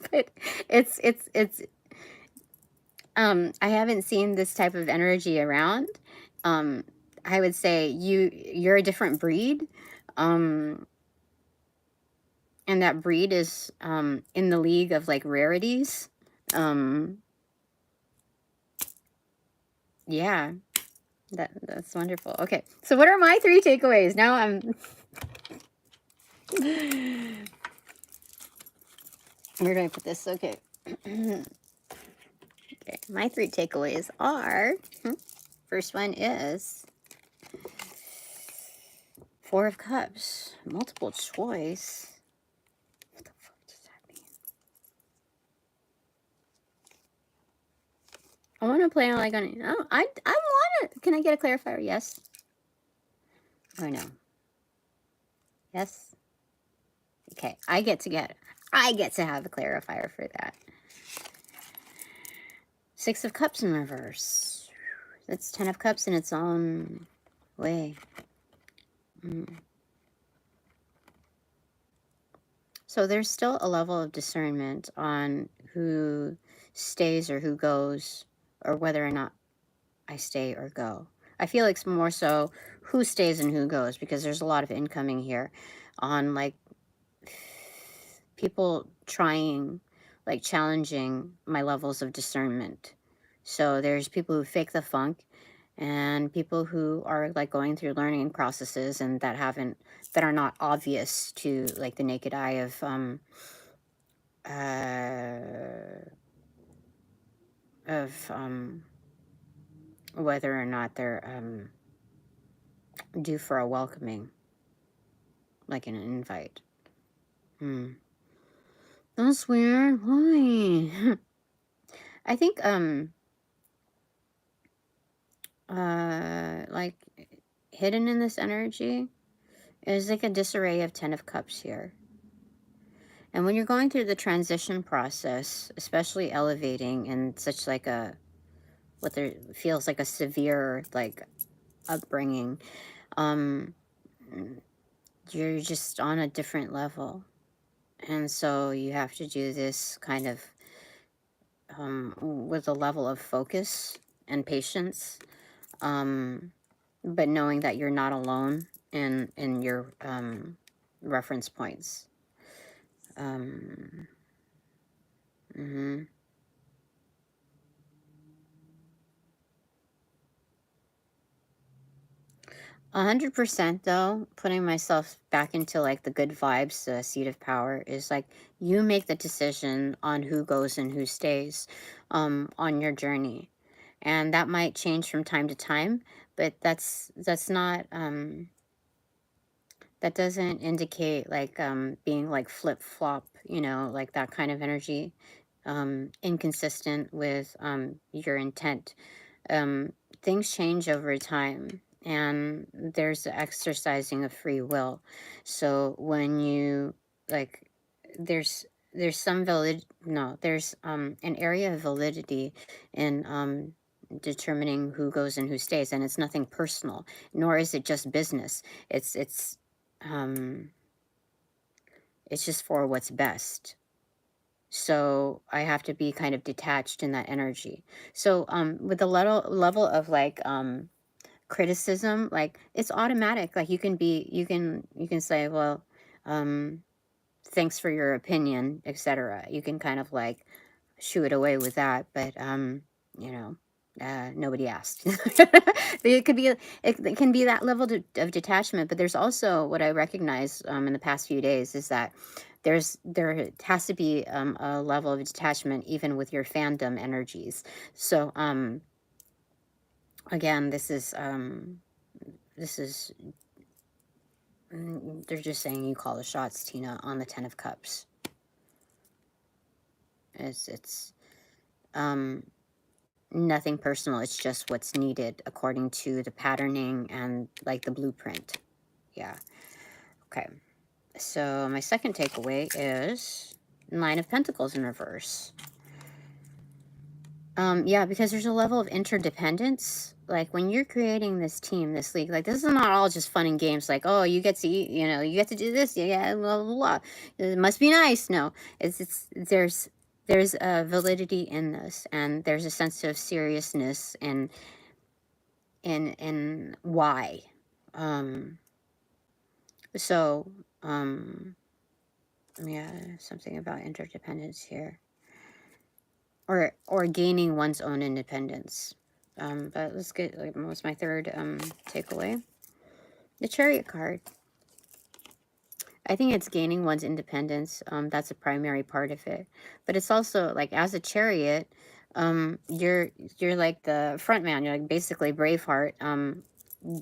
But it's I haven't seen this type of energy around. I would say you're a different breed. And that breed is in the league of like rarities. Yeah, that's wonderful. Okay, so what are my 3 takeaways? Now I'm where do I put this? Okay. Okay, my 3 takeaways are, first one is 4 of Cups, multiple choice. What the fuck does that mean? I want to play on like on. Oh, I want to. Can I get a clarifier? Yes or no? Yes. Okay, I get to have a clarifier for that. 6 of Cups in reverse. That's 10 of Cups in its own way. So there's still a level of discernment on who stays or who goes, or whether or not I stay or go. I feel like it's more so who stays and who goes, because there's a lot of incoming here on like people trying, like challenging my levels of discernment. So there's people who fake the funk and people who are like going through learning processes and that are not obvious to like the naked eye of whether or not they're due for a welcoming, like an invite. That's weird. Why? I think, like, hidden in this energy is like a disarray of 10 of Cups here. And when you're going through the transition process, especially elevating in such like a, what there feels like a severe, like, upbringing, you're just on a different level. And so you have to do this kind of with a level of focus and patience, but knowing that you're not alone in your reference points. Mm-hmm. 100% though, putting myself back into like the good vibes, the seat of power is like you make the decision on who goes and who stays on your journey. And that might change from time to time, but that's not that doesn't indicate like being like flip-flop, you know, like that kind of energy, inconsistent with your intent. Things change over time, and there's the exercising of free will. So when you like, there's some valid no there's an area of validity in determining who goes and who stays, and it's nothing personal, nor is it just business. Um it's just for what's best. So I have to be kind of detached in that energy. So with the level of like criticism, like it's automatic. Like you can say, well, thanks for your opinion, etc. You can kind of like shoo it away with that, but you know, nobody asked. It could be it can be that level of detachment, but there's also what I recognize in the past few days is that there has to be a level of detachment even with your fandom energies. So again, this is they're just saying you call the shots, Tina, on the 10 of Cups. It's nothing personal. It's just what's needed according to the patterning and like the blueprint. Yeah. Okay. So my second takeaway is 9 of Pentacles in reverse. Yeah, because there's a level of interdependence. Like when you're creating this team, this league, like this is not all just fun and games. Like, oh, you get to eat, you know, you get to do this, yeah, blah blah blah. It must be nice. No, it's there's a validity in this, and there's a sense of seriousness in why. So yeah, something about interdependence here, or gaining one's own independence. But let's get, like, what's my third takeaway? The Chariot card. I think it's gaining one's independence. That's a primary part of it. But it's also like, as a chariot, you're like the front man. You're like basically Braveheart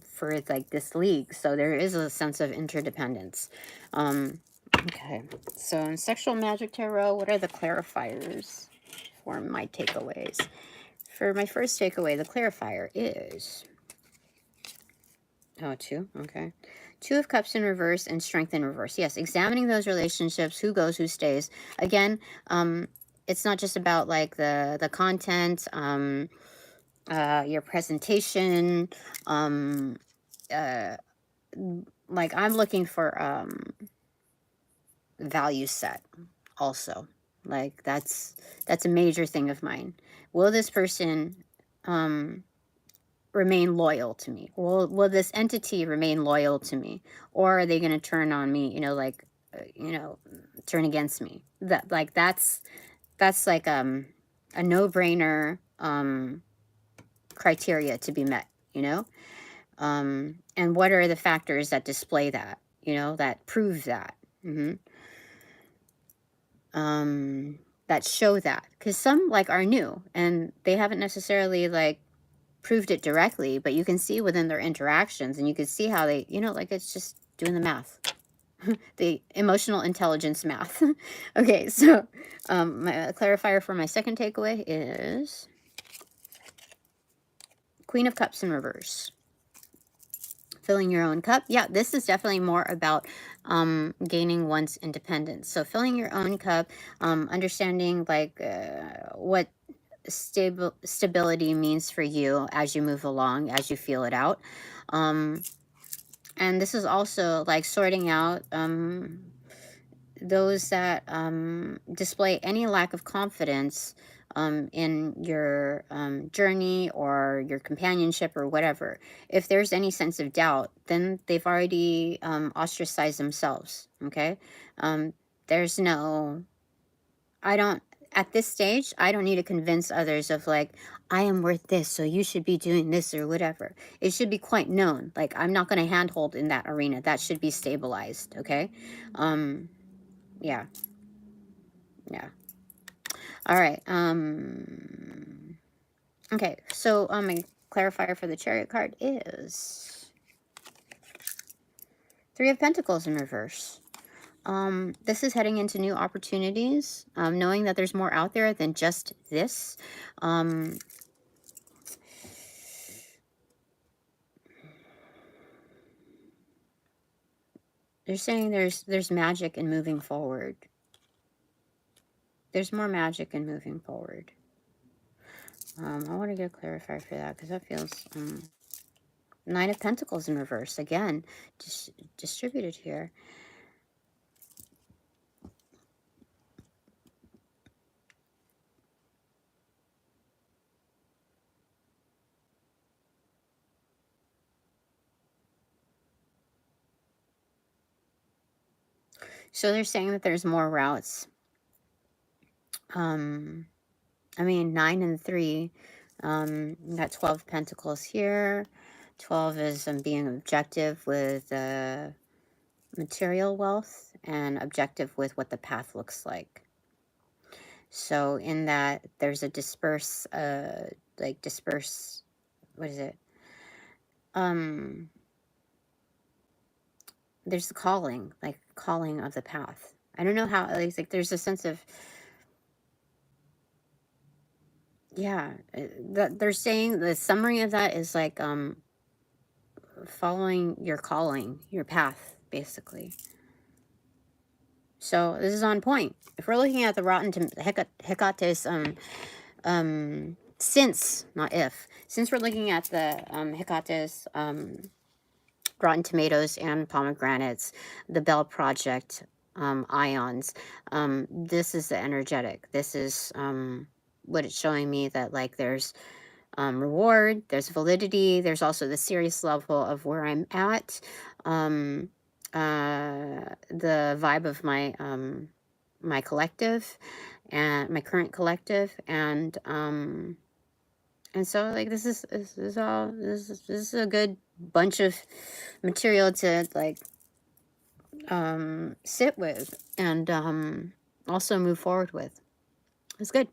for like this league. So there is a sense of interdependence. Okay. So in Sexual Magic Tarot, what are the clarifiers for my takeaways? For my first takeaway, the clarifier is... Oh, 2? Okay. 2 of Cups in reverse and Strength in reverse. Yes, examining those relationships, who goes, who stays. Again, it's not just about like the content, your presentation. Like I'm looking for value set also. Like that's a major thing of mine. Will this person remain loyal to me? Will this entity remain loyal to me, or are they going to turn on me? You know, like turn against me. That's like a no-brainer criteria to be met. You know, and what are the factors that display that? You know, that prove that. That show that, because some like are new and they haven't necessarily like proved it directly, but you can see within their interactions, and you can see how they, you know, like it's just doing the math. the emotional intelligence math. Okay, so my clarifier for my second takeaway is Queen of Cups in reverse. Filling your own cup. Yeah, this is definitely more about gaining one's independence. So filling your own cup, understanding like what stability means for you as you move along, as you feel it out. And this is also like sorting out those that display any lack of confidence in your journey or your companionship or whatever. If there's any sense of doubt, then they've already ostracized themselves, okay? There's no, at this stage, I don't need to convince others of like, I am worth this, so you should be doing this or whatever. It should be quite known. Like, I'm not going to handhold in that arena. That should be stabilized, okay? Yeah. Yeah. All right. Okay, so my clarifier for the Chariot card is Three of Pentacles in reverse. This is heading into new opportunities, knowing that there's more out there than just this. They're saying there's magic in moving forward. There's more magic in moving forward. I want to get a clarifier for that because that feels Nine of Pentacles in reverse again, distributed here. So they're saying that there's more routes. I mean, 9 and 3. You got 12 Pentacles here. 12 is being objective with material wealth and objective with what the path looks like. So in that, there's a disperse, what is it? There's the calling, like calling of the path. I don't know how, like there's a sense of, yeah, that they're saying the summary of that is like following your calling, your path, basically. So this is on point. If we're looking at the Hecate's since we're looking at the Hecate's rotten tomatoes and pomegranates, the Bell Project, ions, this is the energetic. This is what it's showing me, that like there's reward, there's validity, there's also the serious level of where I'm at, the vibe of my my collective and my current collective, and so like this is a good bunch of material to like sit with and also move forward with. It's good.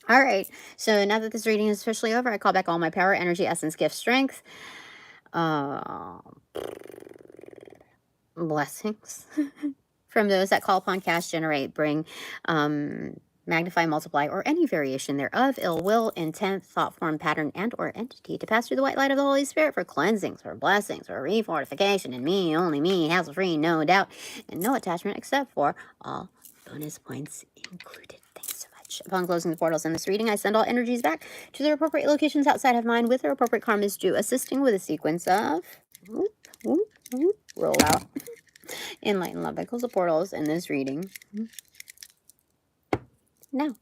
All right, so now that this reading is officially over, I call back all my power, energy, essence, gift, strength, blessings from those that call upon, cast, generate, bring, magnify, multiply, or any variation thereof, ill will, intent, thought form, pattern, and or entity, to pass through the white light of the Holy Spirit for cleansings, for blessings, for refortification, and me, only me, hassle-free, no doubt, and no attachment except for all bonus points included. Thanks so much. Upon closing the portals in this reading, I send all energies back to their appropriate locations outside of mine with their appropriate karmas due, assisting with a sequence of whoop, whoop, whoop, roll out. Enlighten love that close the portals in this reading now.